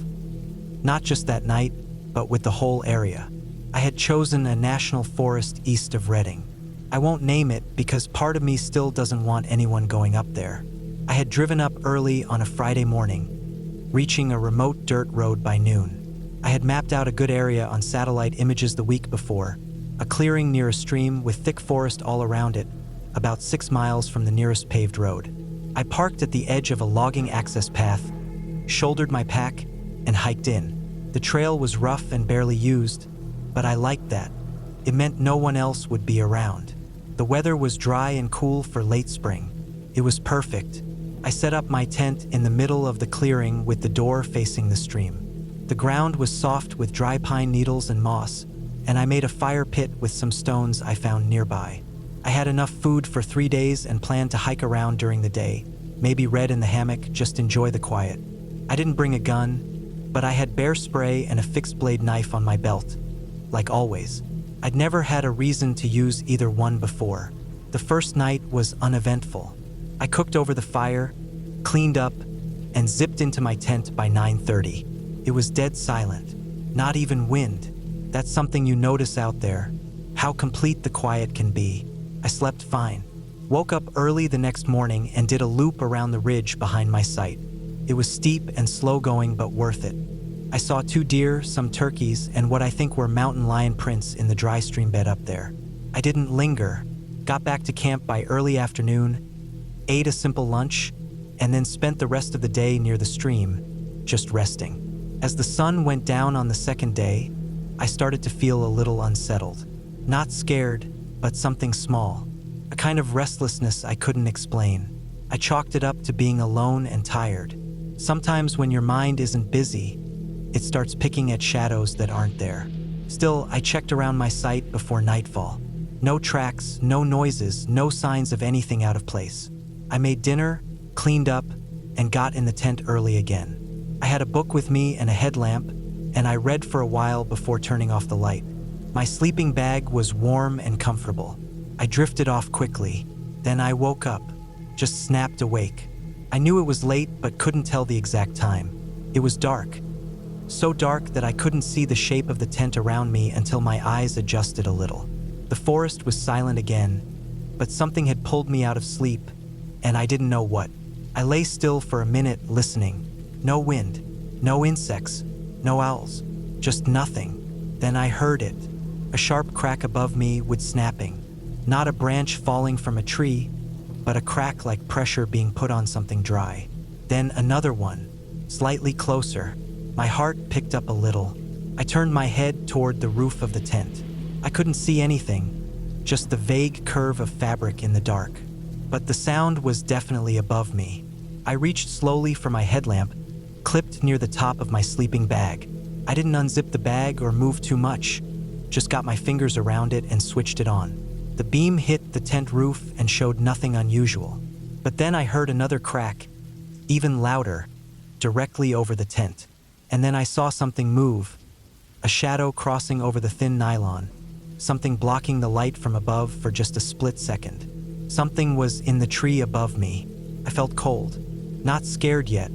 Not just that night, but with the whole area. I had chosen a national forest east of Redding. I won't name it because part of me still doesn't want anyone going up there. I had driven up early on a Friday morning, reaching a remote dirt road by noon. I had mapped out a good area on satellite images the week before, a clearing near a stream with thick forest all around it, about 6 miles from the nearest paved road. I parked at the edge of a logging access path, shouldered my pack, and hiked in. The trail was rough and barely used, but I liked that. It meant no one else would be around. The weather was dry and cool for late spring. It was perfect. I set up my tent in the middle of the clearing with the door facing the stream. The ground was soft with dry pine needles and moss, and I made a fire pit with some stones I found nearby. I had enough food for 3 days and planned to hike around during the day, maybe read in the hammock, just enjoy the quiet. I didn't bring a gun, but I had bear spray and a fixed blade knife on my belt, like always. I'd never had a reason to use either one before. The first night was uneventful. I cooked over the fire, cleaned up, and zipped into my tent by 9:30. It was dead silent, not even wind. That's something you notice out there, how complete the quiet can be. I slept fine. Woke up early the next morning and did a loop around the ridge behind my site. It was steep and slow going, but worth it. I saw 2 deer, some turkeys, and what I think were mountain lion prints in the dry stream bed up there. I didn't linger, got back to camp by early afternoon, ate a simple lunch, and then spent the rest of the day near the stream, just resting. As the sun went down on the second day, I started to feel a little unsettled. Not scared, but something small. A kind of restlessness I couldn't explain. I chalked it up to being alone and tired. Sometimes when your mind isn't busy, it starts picking at shadows that aren't there. Still, I checked around my site before nightfall. No tracks, no noises, no signs of anything out of place. I made dinner, cleaned up, and got in the tent early again. I had a book with me and a headlamp, and I read for a while before turning off the light. My sleeping bag was warm and comfortable. I drifted off quickly. Then I woke up, just snapped awake. I knew it was late but couldn't tell the exact time. It was dark. So dark that I couldn't see the shape of the tent around me until my eyes adjusted a little. The forest was silent again, but something had pulled me out of sleep, and I didn't know what. I lay still for a minute, listening. No wind, no insects, no owls, just nothing. Then I heard it. A sharp crack above me with snapping. Not a branch falling from a tree, but a crack like pressure being put on something dry. Then another one, slightly closer. My heart picked up a little. I turned my head toward the roof of the tent. I couldn't see anything, just the vague curve of fabric in the dark. But the sound was definitely above me. I reached slowly for my headlamp, clipped near the top of my sleeping bag. I didn't unzip the bag or move too much, just got my fingers around it and switched it on. The beam hit the tent roof and showed nothing unusual. But then I heard another crack, even louder, directly over the tent. And then I saw something move, a shadow crossing over the thin nylon, something blocking the light from above for just a split second. Something was in the tree above me. I felt cold, not scared yet,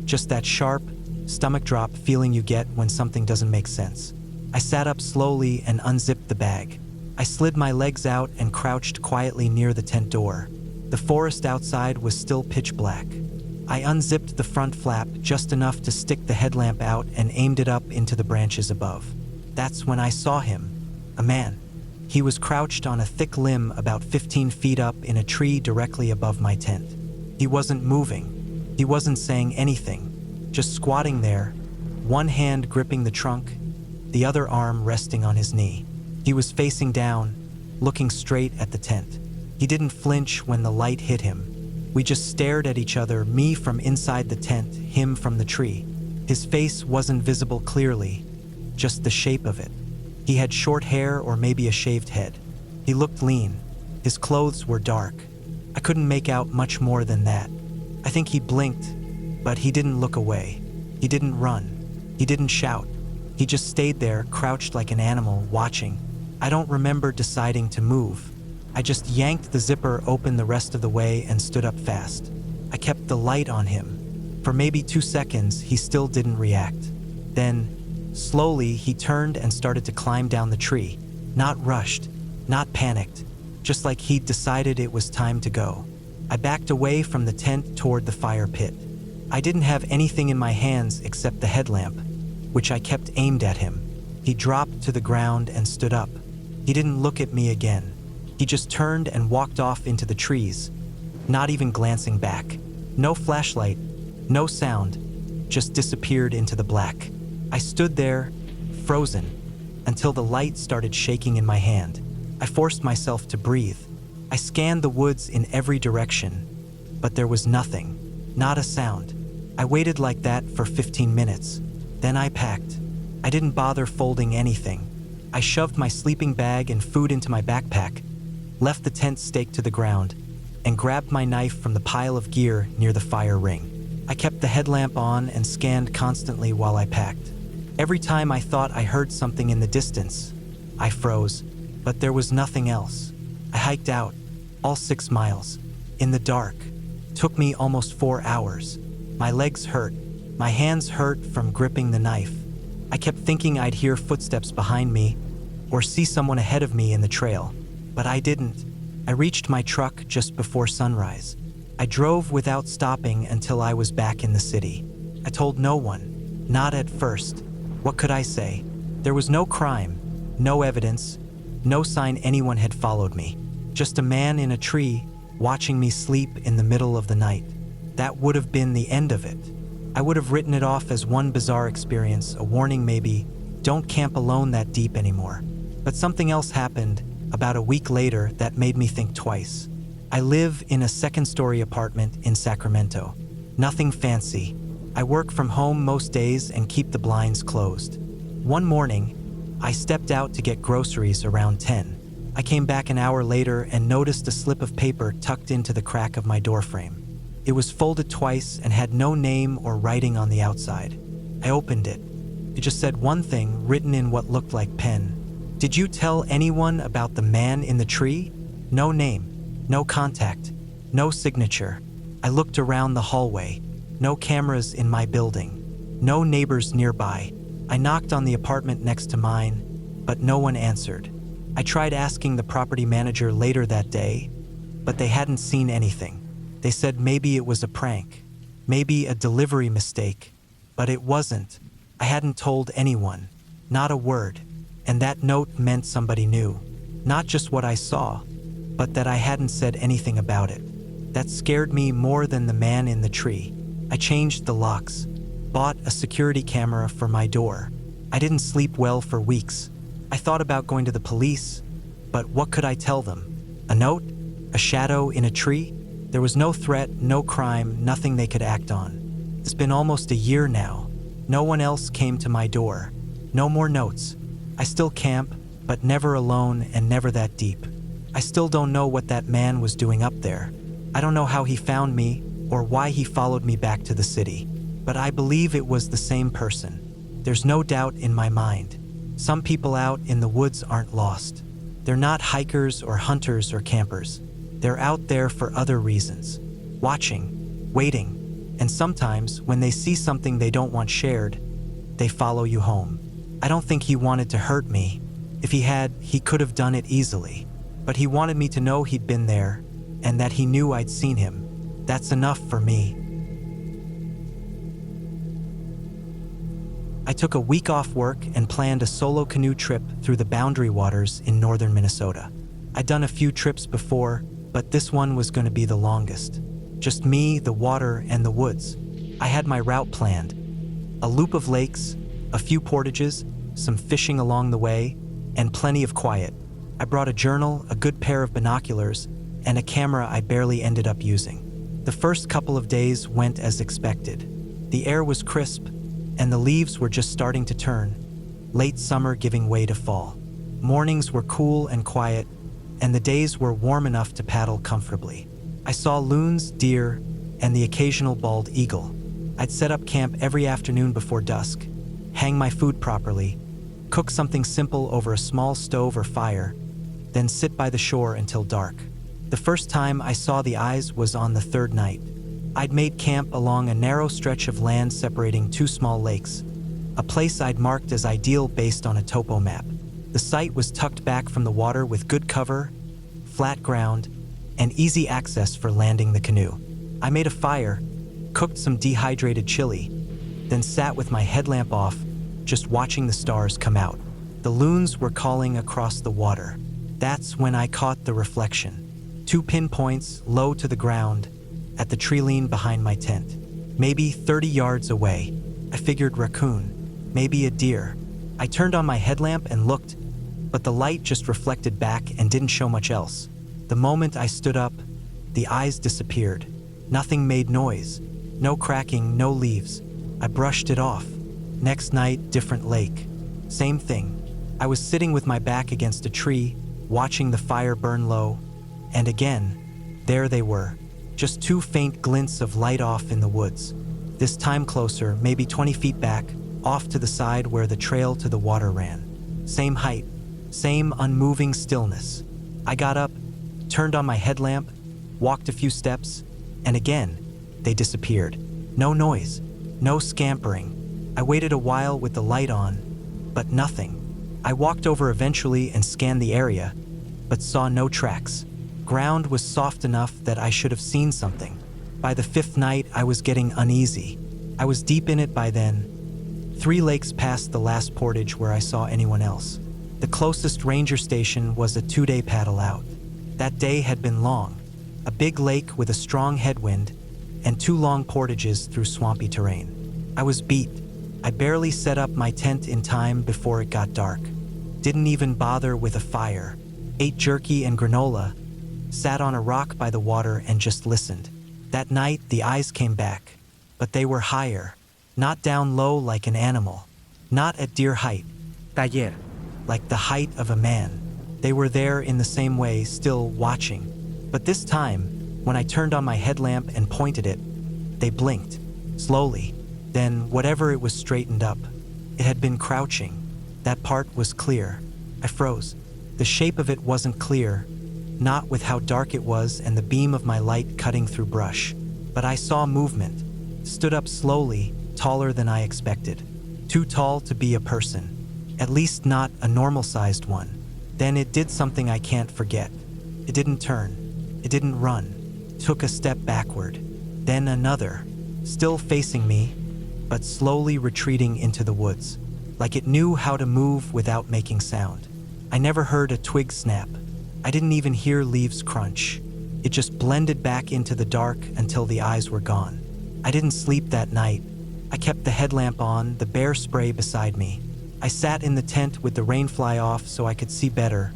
just that sharp, stomach drop feeling you get when something doesn't make sense. I sat up slowly and unzipped the bag. I slid my legs out and crouched quietly near the tent door. The forest outside was still pitch black. I unzipped the front flap just enough to stick the headlamp out and aimed it up into the branches above. That's when I saw him, a man. He was crouched on a thick limb about 15 feet up in a tree directly above my tent. He wasn't moving. He wasn't saying anything, just squatting there, one hand gripping the trunk, the other arm resting on his knee. He was facing down, looking straight at the tent. He didn't flinch when the light hit him. We just stared at each other, me from inside the tent, him from the tree. His face wasn't visible clearly, just the shape of it. He had short hair or maybe a shaved head. He looked lean. His clothes were dark. I couldn't make out much more than that. I think he blinked, but he didn't look away. He didn't run. He didn't shout. He just stayed there, crouched like an animal, watching. I don't remember deciding to move. I just yanked the zipper open the rest of the way and stood up fast. I kept the light on him. For maybe 2 seconds, he still didn't react. Then, slowly, he turned and started to climb down the tree. Not rushed, not panicked, just like he'd decided it was time to go. I backed away from the tent toward the fire pit. I didn't have anything in my hands except the headlamp, which I kept aimed at him. He dropped to the ground and stood up. He didn't look at me again. He just turned and walked off into the trees, not even glancing back. No flashlight, no sound, just disappeared into the black. I stood there, frozen, until the light started shaking in my hand. I forced myself to breathe. I scanned the woods in every direction, but there was nothing, not a sound. I waited like that for 15 minutes. Then I packed. I didn't bother folding anything. I shoved my sleeping bag and food into my backpack, left the tent staked to the ground, and grabbed my knife from the pile of gear near the fire ring. I kept the headlamp on and scanned constantly while I packed. Every time I thought I heard something in the distance, I froze, but there was nothing else. I hiked out, all 6 miles, in the dark. Took me almost 4 hours. My legs hurt. My hands hurt from gripping the knife. I kept thinking I'd hear footsteps behind me or see someone ahead of me in the trail, but I didn't. I reached my truck just before sunrise. I drove without stopping until I was back in the city. I told no one, not at first. What could I say? There was no crime, no evidence, no sign anyone had followed me. Just a man in a tree watching me sleep in the middle of the night. That would have been the end of it. I would have written it off as one bizarre experience, a warning maybe, don't camp alone that deep anymore. But something else happened about a week later that made me think twice. I live in a 2nd-story apartment in Sacramento. Nothing fancy. I work from home most days and keep the blinds closed. One morning, I stepped out to get groceries around 10. I came back an hour later and noticed a slip of paper tucked into the crack of my doorframe. It was folded twice and had no name or writing on the outside. I opened it. It just said one thing written in what looked like pen. Did you tell anyone about the man in the tree? No name, no contact, no signature. I looked around the hallway. No cameras in my building. No neighbors nearby. I knocked on the apartment next to mine, but no one answered. I tried asking the property manager later that day, but they hadn't seen anything. They said maybe it was a prank, maybe a delivery mistake, but it wasn't. I hadn't told anyone, not a word, and that note meant somebody knew. Not just what I saw, but that I hadn't said anything about it. That scared me more than the man in the tree. I changed the locks, bought a security camera for my door. I didn't sleep well for weeks. I thought about going to the police, but what could I tell them? A note? A shadow in a tree? There was no threat, no crime, nothing they could act on. It's been almost a year now. No one else came to my door. No more notes. I still camp, but never alone and never that deep. I still don't know what that man was doing up there. I don't know how he found me or why he followed me back to the city, but I believe it was the same person. There's no doubt in my mind. Some people out in the woods aren't lost. They're not hikers or hunters or campers. They're out there for other reasons, watching, waiting, and sometimes when they see something they don't want shared, they follow you home. I don't think he wanted to hurt me. If he had, he could have done it easily, but he wanted me to know he'd been there and that he knew I'd seen him. That's enough for me. I took a week off work and planned a solo canoe trip through the Boundary Waters in northern Minnesota. I'd done a few trips before, but this one was going to be the longest. Just me, the water, and the woods. I had my route planned. A loop of lakes, a few portages, some fishing along the way, and plenty of quiet. I brought a journal, a good pair of binoculars, and a camera I barely ended up using. The first couple of days went as expected. The air was crisp, and the leaves were just starting to turn, late summer giving way to fall. Mornings were cool and quiet, and the days were warm enough to paddle comfortably. I saw loons, deer, and the occasional bald eagle. I'd set up camp every afternoon before dusk, hang my food properly, cook something simple over a small stove or fire, then sit by the shore until dark. The first time I saw the eyes was on the 3rd night. I'd made camp along a narrow stretch of land separating 2 small lakes, a place I'd marked as ideal based on a topo map. The site was tucked back from the water with good cover, flat ground, and easy access for landing the canoe. I made a fire, cooked some dehydrated chili, then sat with my headlamp off, just watching the stars come out. The loons were calling across the water. That's when I caught the reflection. 2 pinpoints low to the ground at the tree line behind my tent. Maybe 30 yards away. I figured raccoon, maybe a deer. I turned on my headlamp and looked, but the light just reflected back and didn't show much else. The moment I stood up, the eyes disappeared. Nothing made noise. No cracking, no leaves. I brushed it off. Next night, different lake. Same thing. I was sitting with my back against a tree, watching the fire burn low, and again, there they were. Just 2 faint glints of light off in the woods. This time closer, maybe 20 feet back, off to the side where the trail to the water ran. Same height, same unmoving stillness. I got up, turned on my headlamp, walked a few steps, and again, they disappeared. No noise, no scampering. I waited a while with the light on, but nothing. I walked over eventually and scanned the area, but saw no tracks. Ground was soft enough that I should have seen something. By the 5th night, I was getting uneasy. I was deep in it by then. 3 lakes past the last portage where I saw anyone else. The closest ranger station was a 2-day paddle out. That day had been long. A big lake with a strong headwind and 2 long portages through swampy terrain. I was beat. I barely set up my tent in time before it got dark. Didn't even bother with a fire. Ate jerky and granola, sat on a rock by the water and just listened. That night, the eyes came back, but they were higher, not down low like an animal, not at deer height, Taller. like the height of a man. They were there in the same way, still watching. But this time, when I turned on my headlamp and pointed it, they blinked, slowly. Then, whatever it was straightened up. It had been crouching. That part was clear. I froze. The shape of it wasn't clear, not with how dark it was and the beam of my light cutting through brush. But I saw movement. Stood up slowly, taller than I expected. Too tall to be a person. At least not a normal-sized one. Then it did something I can't forget. It didn't turn. It didn't run. Took a step backward. Then another. Still facing me, but slowly retreating into the woods. Like it knew how to move without making sound. I never heard a twig snap. I didn't even hear leaves crunch. It just blended back into the dark until the eyes were gone. I didn't sleep that night. I kept the headlamp on, the bear spray beside me. I sat in the tent with the rain fly off so I could see better,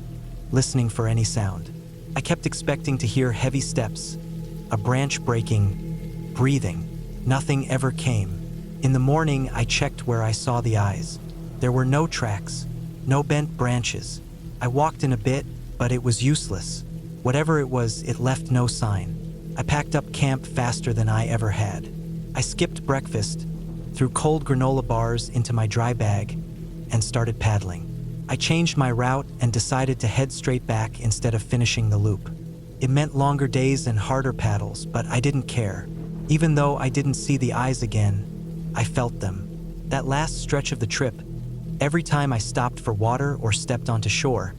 listening for any sound. I kept expecting to hear heavy steps, a branch breaking, breathing. Nothing ever came. In the morning, I checked where I saw the eyes. There were no tracks, no bent branches. I walked in a bit, but it was useless. Whatever it was, it left no sign. I packed up camp faster than I ever had. I skipped breakfast, threw cold granola bars into my dry bag, and started paddling. I changed my route and decided to head straight back instead of finishing the loop. It meant longer days and harder paddles, but I didn't care. Even though I didn't see the eyes again, I felt them. That last stretch of the trip, every time I stopped for water or stepped onto shore,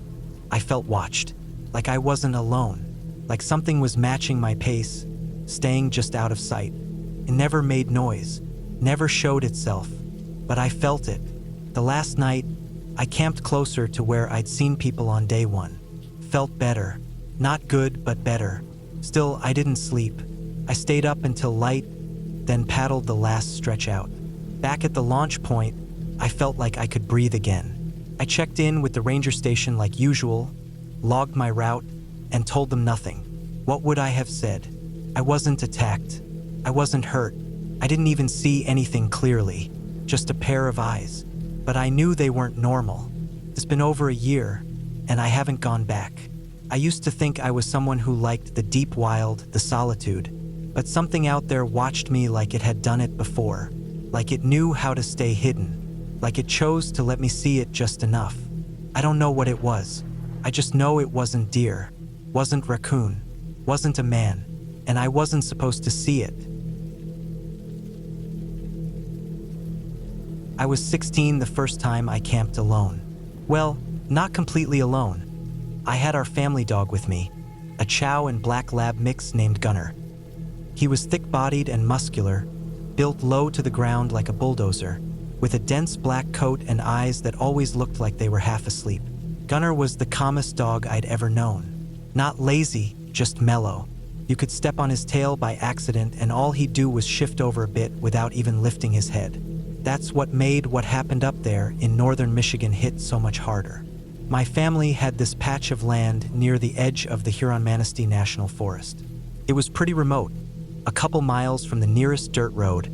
I felt watched, like I wasn't alone, like something was matching my pace, staying just out of sight. It never made noise, never showed itself, but I felt it. The last night, I camped closer to where I'd seen people on day 1. Felt better. Not good, but better. Still, I didn't sleep. I stayed up until light, then paddled the last stretch out. Back at the launch point, I felt like I could breathe again. I checked in with the ranger station like usual, logged my route, and told them nothing. What would I have said? I wasn't attacked. I wasn't hurt. I didn't even see anything clearly, just a pair of eyes. But I knew they weren't normal. It's been over a year, and I haven't gone back. I used to think I was someone who liked the deep wild, the solitude, but something out there watched me like it had done it before, like it knew how to stay hidden. Like it chose to let me see it just enough. I don't know what it was. I just know it wasn't deer, wasn't raccoon, wasn't a man, and I wasn't supposed to see it. I was 16 the first time I camped alone. Well, not completely alone. I had our family dog with me, a chow and black lab mix named Gunner. He was thick-bodied and muscular, built low to the ground like a bulldozer, with a dense black coat and eyes that always looked like they were half asleep. Gunnar was the calmest dog I'd ever known. Not lazy, just mellow. You could step on his tail by accident and all he'd do was shift over a bit without even lifting his head. That's what made what happened up there in northern Michigan hit so much harder. My family had this patch of land near the edge of the Huron-Manistee National Forest. It was pretty remote, a couple miles from the nearest dirt road,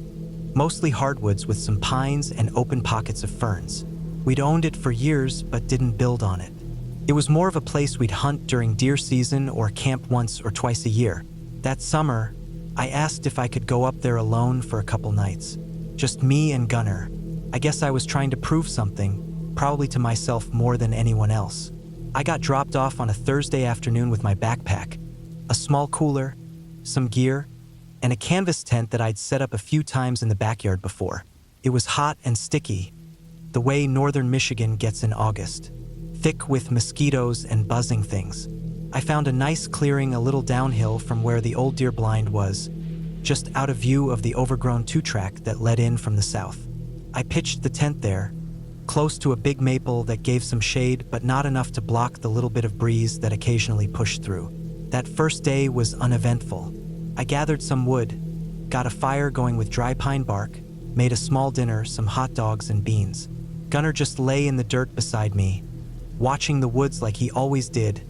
mostly hardwoods with some pines and open pockets of ferns. We'd owned it for years but didn't build on it. It was more of a place we'd hunt during deer season or camp once or twice a year. That summer, I asked if I could go up there alone for a couple nights. Just me and Gunnar. I guess I was trying to prove something, probably to myself more than anyone else. I got dropped off on a Thursday afternoon with my backpack, a small cooler, some gear, and a canvas tent that I'd set up a few times in the backyard before. It was hot and sticky, the way northern Michigan gets in August, thick with mosquitoes and buzzing things. I found a nice clearing a little downhill from where the old deer blind was, just out of view of the overgrown two-track that led in from the south. I pitched the tent there, close to a big maple that gave some shade but not enough to block the little bit of breeze that occasionally pushed through. That first day was uneventful. I gathered some wood, got a fire going with dry pine bark, made a small dinner, some hot dogs and beans. Gunnar just lay in the dirt beside me, watching the woods like he always did,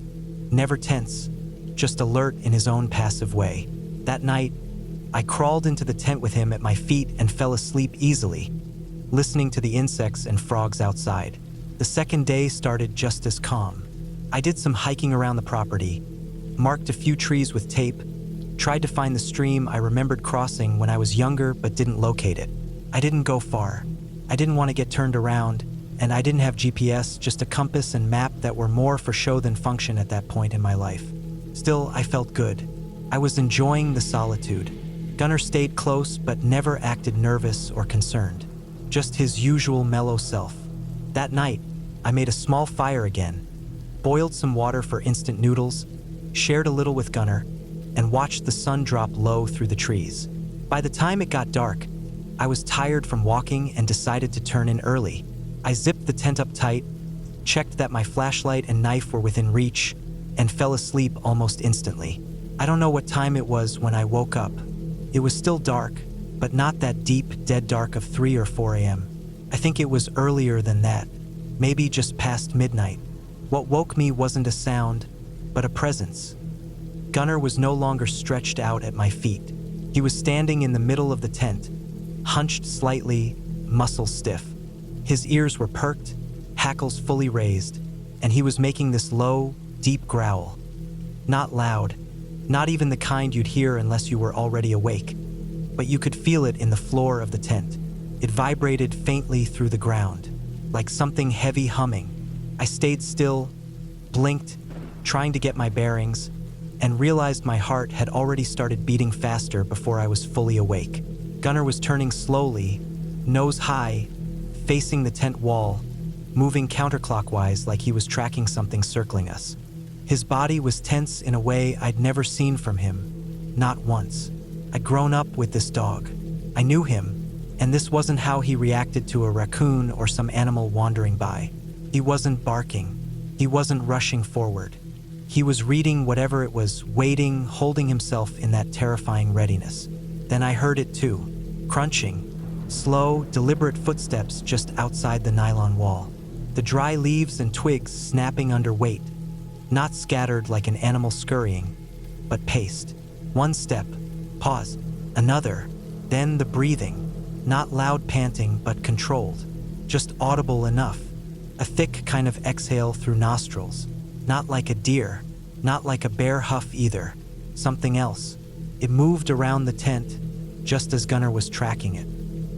never tense, just alert in his own passive way. That night, I crawled into the tent with him at my feet and fell asleep easily, listening to the insects and frogs outside. The second day started just as calm. I did some hiking around the property, marked a few trees with tape, tried to find the stream I remembered crossing when I was younger but didn't locate it. I didn't go far. I didn't want to get turned around, and I didn't have GPS, just a compass and map that were more for show than function at that point in my life. Still, I felt good. I was enjoying the solitude. Gunnar stayed close but never acted nervous or concerned, just his usual mellow self. That night, I made a small fire again, boiled some water for instant noodles, shared a little with Gunnar, and watched the sun drop low through the trees. By the time it got dark, I was tired from walking and decided to turn in early. I zipped the tent up tight, checked that my flashlight and knife were within reach, and fell asleep almost instantly. I don't know what time it was when I woke up. It was still dark, but not that deep, dead dark of 3 or 4 a.m. I think it was earlier than that, maybe just past midnight. What woke me wasn't a sound, but a presence. Gunnar was no longer stretched out at my feet. He was standing in the middle of the tent, hunched slightly, muscles stiff. His ears were perked, hackles fully raised, and he was making this low, deep growl. Not loud, not even the kind you'd hear unless you were already awake, but you could feel it in the floor of the tent. It vibrated faintly through the ground, like something heavy humming. I stayed still, blinked, trying to get my bearings, and realized my heart had already started beating faster before I was fully awake. Gunnar was turning slowly, nose high, facing the tent wall, moving counterclockwise like he was tracking something circling us. His body was tense in a way I'd never seen from him, not once. I'd grown up with this dog. I knew him, and this wasn't how he reacted to a raccoon or some animal wandering by. He wasn't barking. He wasn't rushing forward. He was reading whatever it was, waiting, holding himself in that terrifying readiness. Then I heard it too, crunching, slow, deliberate footsteps just outside the nylon wall. The dry leaves and twigs snapping under weight, not scattered like an animal scurrying, but paced. One step, pause, another, then the breathing, not loud panting but controlled, just audible enough. A thick kind of exhale through nostrils, not like a deer, not like a bear huff either, something else. It moved around the tent, just as Gunnar was tracking it.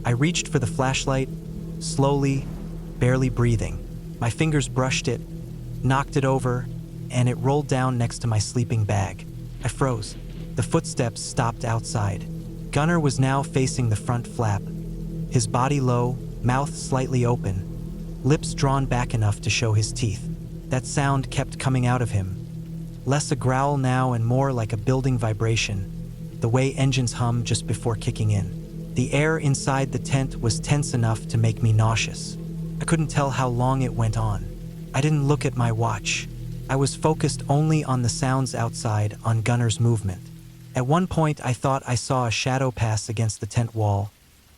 I reached for the flashlight, slowly, barely breathing. My fingers brushed it, knocked it over, and it rolled down next to my sleeping bag. I froze. The footsteps stopped outside. Gunnar was now facing the front flap, his body low, mouth slightly open, lips drawn back enough to show his teeth. That sound kept coming out of him, less a growl now and more like a building vibration, the way engines hum just before kicking in. The air inside the tent was tense enough to make me nauseous. I couldn't tell how long it went on. I didn't look at my watch. I was focused only on the sounds outside, on Gunner's movement. At one point, I thought I saw a shadow pass against the tent wall,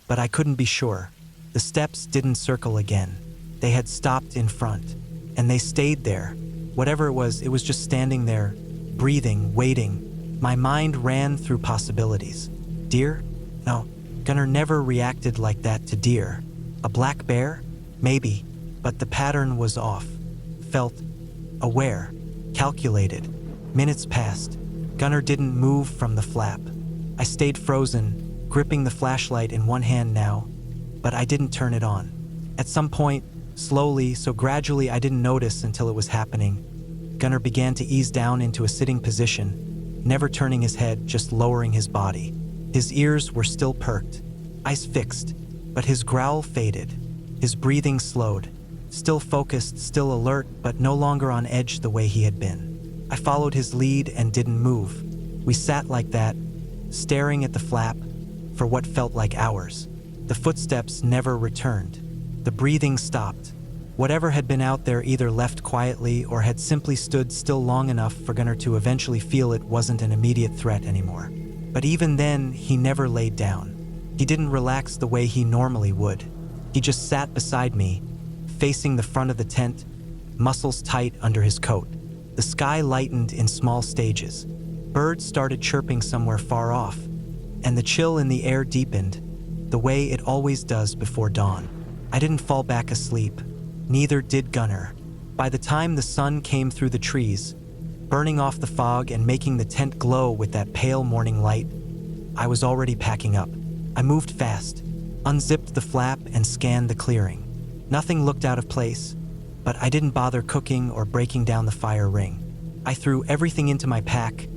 but I couldn't be sure. The steps didn't circle again. They had stopped in front, and they stayed there. Whatever it was just standing there, breathing, waiting. My mind ran through possibilities. Deer? No, Gunner never reacted like that to deer. A black bear? Maybe, but the pattern was off. Felt aware, calculated. Minutes passed. Gunner didn't move from the flap. I stayed frozen, gripping the flashlight in one hand now, but I didn't turn it on. At some point, slowly, so gradually I didn't notice until it was happening, Gunner began to ease down into a sitting position, never turning his head, just lowering his body. His ears were still perked, eyes fixed, but his growl faded. His breathing slowed, still focused, still alert, but no longer on edge the way he had been. I followed his lead and didn't move. We sat like that, staring at the flap, for what felt like hours. The footsteps never returned. The breathing stopped. Whatever had been out there either left quietly or had simply stood still long enough for Gunner to eventually feel it wasn't an immediate threat anymore. But even then, he never laid down. He didn't relax the way he normally would. He just sat beside me, facing the front of the tent, muscles tight under his coat. The sky lightened in small stages. Birds started chirping somewhere far off, and the chill in the air deepened, the way it always does before dawn. I didn't fall back asleep. Neither did Gunner. By the time the sun came through the trees, burning off the fog and making the tent glow with that pale morning light, I was already packing up. I moved fast, unzipped the flap and scanned the clearing. Nothing looked out of place, but I didn't bother cooking or breaking down the fire ring. I threw everything into my pack,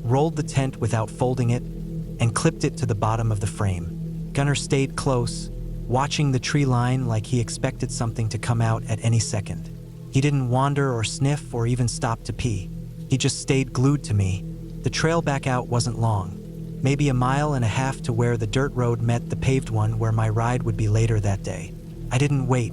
rolled the tent without folding it, and clipped it to the bottom of the frame. Gunner stayed close, watching the tree line like he expected something to come out at any second. He didn't wander or sniff or even stop to pee. He just stayed glued to me. The trail back out wasn't long, maybe 1.5 miles to where the dirt road met the paved one where my ride would be later that day. I didn't wait.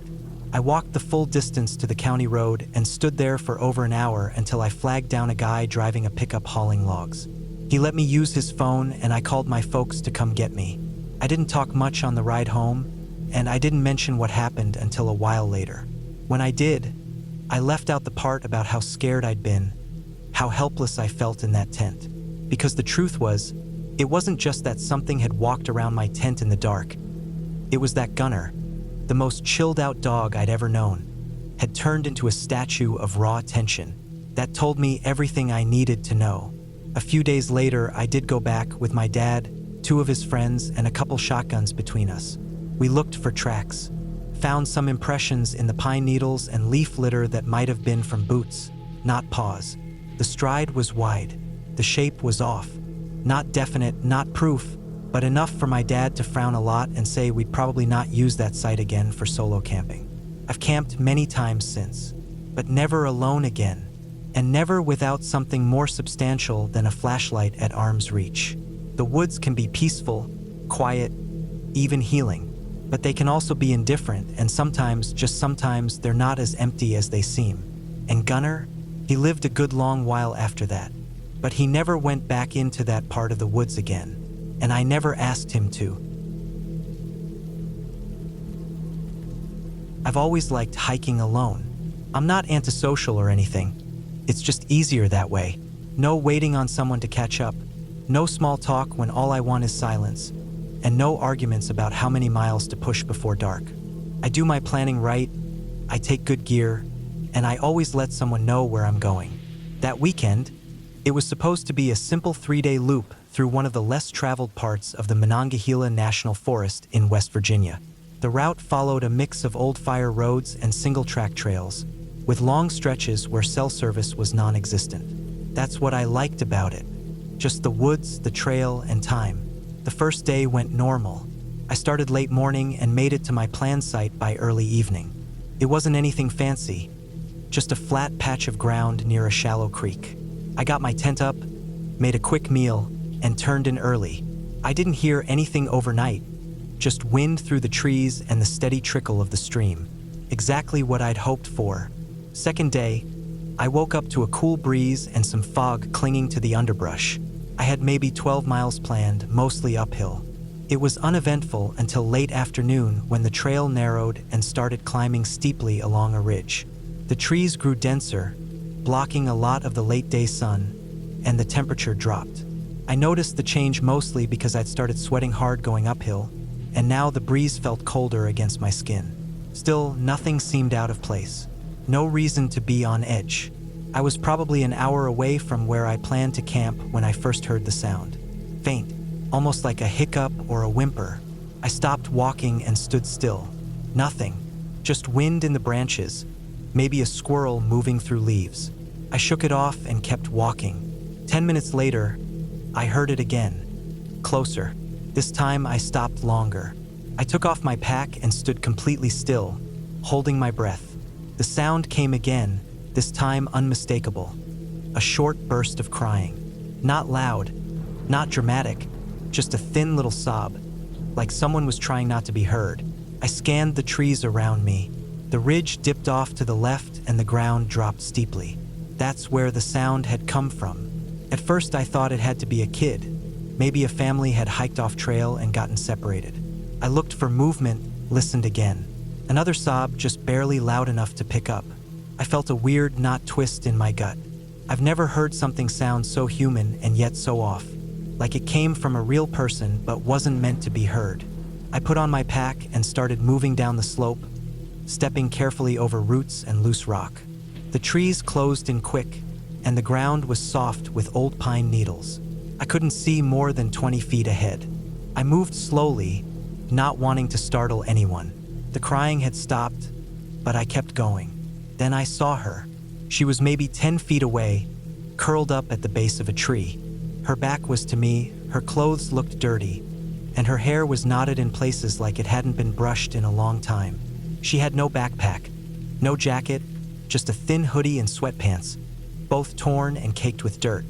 I walked the full distance to the county road and stood there for over an hour until I flagged down a guy driving a pickup hauling logs. He let me use his phone and I called my folks to come get me. I didn't talk much on the ride home, and I didn't mention what happened until a while later. When I did, I left out the part about how scared I'd been, how helpless I felt in that tent. Because the truth was, it wasn't just that something had walked around my tent in the dark. It was that Gunner, the most chilled out dog I'd ever known, had turned into a statue of raw tension. That told me everything I needed to know. A few days later, I did go back with my dad, 2 of his friends, and a couple shotguns between us. We looked for tracks, found some impressions in the pine needles and leaf litter that might have been from boots, not paws. The stride was wide. The shape was off. Not definite, not proof, but enough for my dad to frown a lot and say we'd probably not use that site again for solo camping. I've camped many times since, but never alone again, and never without something more substantial than a flashlight at arm's reach. The woods can be peaceful, quiet, even healing, but they can also be indifferent, and sometimes, just sometimes, they're not as empty as they seem. And Gunner, he lived a good long while after that, but he never went back into that part of the woods again. And I never asked him to. I've always liked hiking alone. I'm not antisocial or anything. It's just easier that way. No waiting on someone to catch up. No small talk when all I want is silence. And no arguments about how many miles to push before dark. I do my planning right, I take good gear, and I always let someone know where I'm going. That weekend, it was supposed to be a simple 3-day loop through one of the less traveled parts of the Monongahela National Forest in West Virginia. The route followed a mix of old fire roads and single-track trails, with long stretches where cell service was non-existent. That's what I liked about it. Just the woods, the trail, and time. The first day went normal. I started late morning and made it to my planned site by early evening. It wasn't anything fancy, just a flat patch of ground near a shallow creek. I got my tent up, made a quick meal, and turned in early. I didn't hear anything overnight, just wind through the trees and the steady trickle of the stream. Exactly what I'd hoped for. Second day, I woke up to a cool breeze and some fog clinging to the underbrush. I had maybe 12 miles planned, mostly uphill. It was uneventful until late afternoon when the trail narrowed and started climbing steeply along a ridge. The trees grew denser, blocking a lot of the late-day sun, and the temperature dropped. I noticed the change mostly because I'd started sweating hard going uphill, and now the breeze felt colder against my skin. Still, nothing seemed out of place. No reason to be on edge. I was probably an hour away from where I planned to camp when I first heard the sound. Faint, almost like a hiccup or a whimper. I stopped walking and stood still. Nothing, just wind in the branches, maybe a squirrel moving through leaves. I shook it off and kept walking. 10 minutes later, I heard it again. Closer. This time I stopped longer. I took off my pack and stood completely still, holding my breath. The sound came again, this time unmistakable. A short burst of crying. Not loud, not dramatic, just a thin little sob, like someone was trying not to be heard. I scanned the trees around me. The ridge dipped off to the left and the ground dropped steeply. That's where the sound had come from. At first I thought it had to be a kid. Maybe a family had hiked off trail and gotten separated. I looked for movement, listened again. Another sob, just barely loud enough to pick up. I felt a weird knot twist in my gut. I've never heard something sound so human and yet so off. Like it came from a real person but wasn't meant to be heard. I put on my pack and started moving down the slope, stepping carefully over roots and loose rock. The trees closed in quick, and the ground was soft with old pine needles. I couldn't see more than 20 feet ahead. I moved slowly, not wanting to startle anyone. The crying had stopped, but I kept going. Then I saw her. She was maybe 10 feet away, curled up at the base of a tree. Her back was to me, her clothes looked dirty, and her hair was knotted in places like it hadn't been brushed in a long time. She had no backpack, no jacket, just a thin hoodie and sweatpants, both torn and caked with dirt.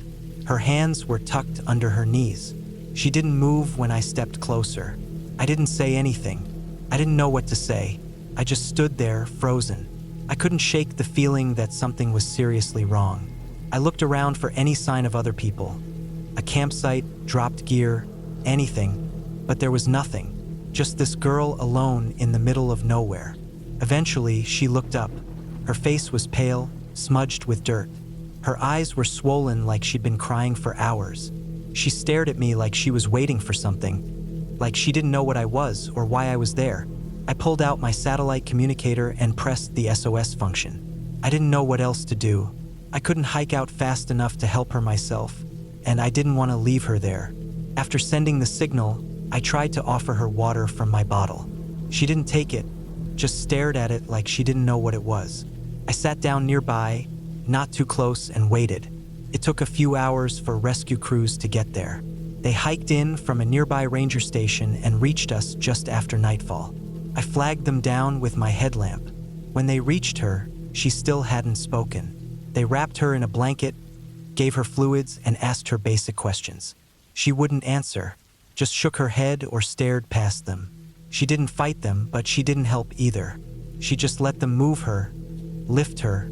Her hands were tucked under her knees. She didn't move when I stepped closer. I didn't say anything. I didn't know what to say. I just stood there, frozen. I couldn't shake the feeling that something was seriously wrong. I looked around for any sign of other people. A campsite, dropped gear, anything, but there was nothing. Just this girl alone in the middle of nowhere. Eventually, she looked up. Her face was pale, smudged with dirt. Her eyes were swollen like she'd been crying for hours. She stared at me like she was waiting for something, like she didn't know what I was or why I was there. I pulled out my satellite communicator and pressed the SOS function. I didn't know what else to do. I couldn't hike out fast enough to help her myself, and I didn't want to leave her there. After sending the signal, I tried to offer her water from my bottle. She didn't take it, just stared at it like she didn't know what it was. I sat down nearby, not too close, and waited. It took a few hours for rescue crews to get there. They hiked in from a nearby ranger station and reached us just after nightfall. I flagged them down with my headlamp. When they reached her, she still hadn't spoken. They wrapped her in a blanket, gave her fluids, and asked her basic questions. She wouldn't answer, just shook her head or stared past them. She didn't fight them, but she didn't help either. She just let them move her, lift her,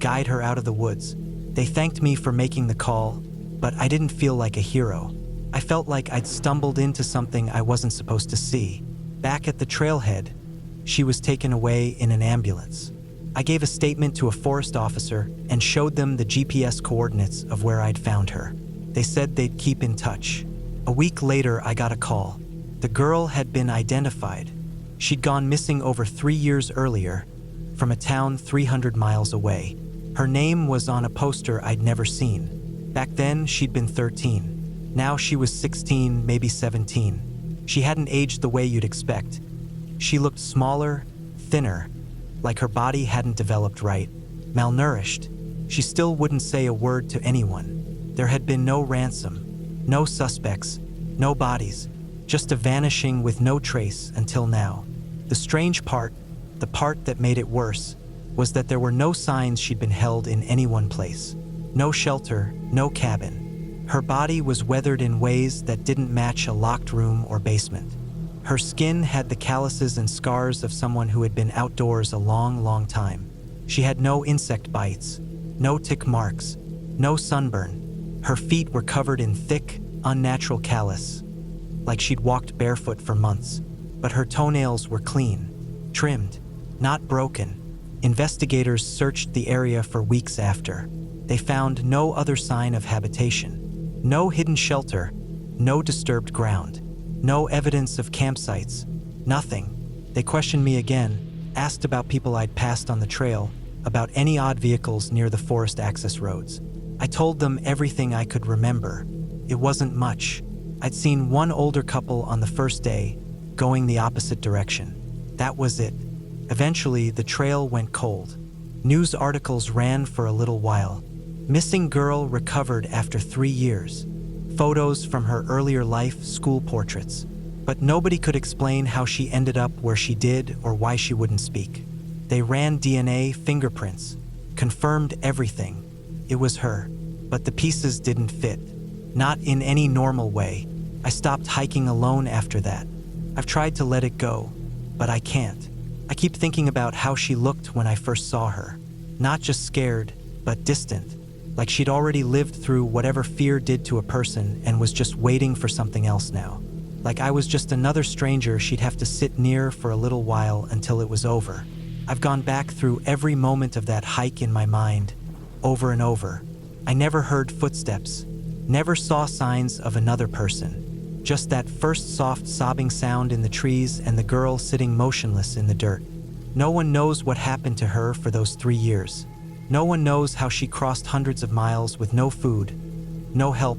guide her out of the woods. They thanked me for making the call, but I didn't feel like a hero. I felt like I'd stumbled into something I wasn't supposed to see. Back at the trailhead, she was taken away in an ambulance. I gave a statement to a forest officer and showed them the GPS coordinates of where I'd found her. They said they'd keep in touch. A week later, I got a call. The girl had been identified. She'd gone missing over 3 years earlier from a town 300 miles away. Her name was on a poster I'd never seen. Back then, she'd been 13. Now she was 16, maybe 17. She hadn't aged the way you'd expect. She looked smaller, thinner, like her body hadn't developed right, malnourished. She still wouldn't say a word to anyone. There had been no ransom, no suspects, no bodies, just a vanishing with no trace until now. The strange part, the part that made it worse, was that there were no signs she'd been held in any one place. No shelter, no cabin. Her body was weathered in ways that didn't match a locked room or basement. Her skin had the calluses and scars of someone who had been outdoors a long, long time. She had no insect bites, no tick marks, no sunburn. Her feet were covered in thick, unnatural callus, like she'd walked barefoot for months. But her toenails were clean, trimmed, not broken. Investigators searched the area for weeks after. They found no other sign of habitation. No hidden shelter, no disturbed ground, no evidence of campsites, nothing. They questioned me again, asked about people I'd passed on the trail, about any odd vehicles near the forest access roads. I told them everything I could remember. It wasn't much. I'd seen one older couple on the first day, going the opposite direction. That was it. Eventually, the trail went cold. News articles ran for a little while. Missing girl recovered after 3 years. Photos from her earlier life, school portraits. But nobody could explain how she ended up where she did or why she wouldn't speak. They ran DNA, fingerprints, confirmed everything. It was her, but the pieces didn't fit. Not in any normal way. I stopped hiking alone after that. I've tried to let it go, but I can't. I keep thinking about how she looked when I first saw her. Not just scared, but distant. Like she'd already lived through whatever fear did to a person and was just waiting for something else now. Like I was just another stranger she'd have to sit near for a little while until it was over. I've gone back through every moment of that hike in my mind, over and over. I never heard footsteps, never saw signs of another person. Just that first soft sobbing sound in the trees and the girl sitting motionless in the dirt. No one knows what happened to her for those 3 years. No one knows how she crossed hundreds of miles with no food, no help,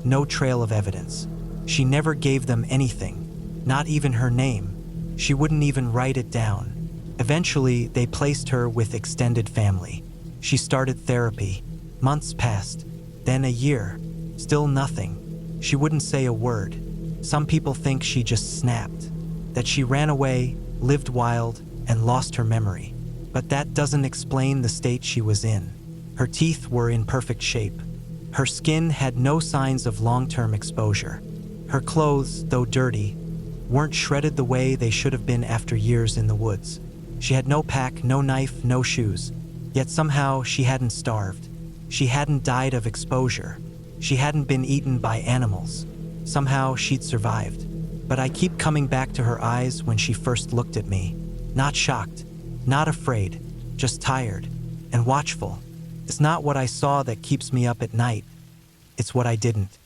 no trail of evidence. She never gave them anything, not even her name. She wouldn't even write it down. Eventually, they placed her with extended family. She started therapy. Months passed, then a year. Still nothing. She wouldn't say a word. Some people think she just snapped, that she ran away, lived wild, and lost her memory. But that doesn't explain the state she was in. Her teeth were in perfect shape. Her skin had no signs of long-term exposure. Her clothes, though dirty, weren't shredded the way they should have been after years in the woods. She had no pack, no knife, no shoes. Yet somehow she hadn't starved. She hadn't died of exposure. She hadn't been eaten by animals. Somehow she'd survived. But I keep coming back to her eyes when she first looked at me. Not shocked, not afraid, just tired and watchful. It's not what I saw that keeps me up at night. It's what I didn't.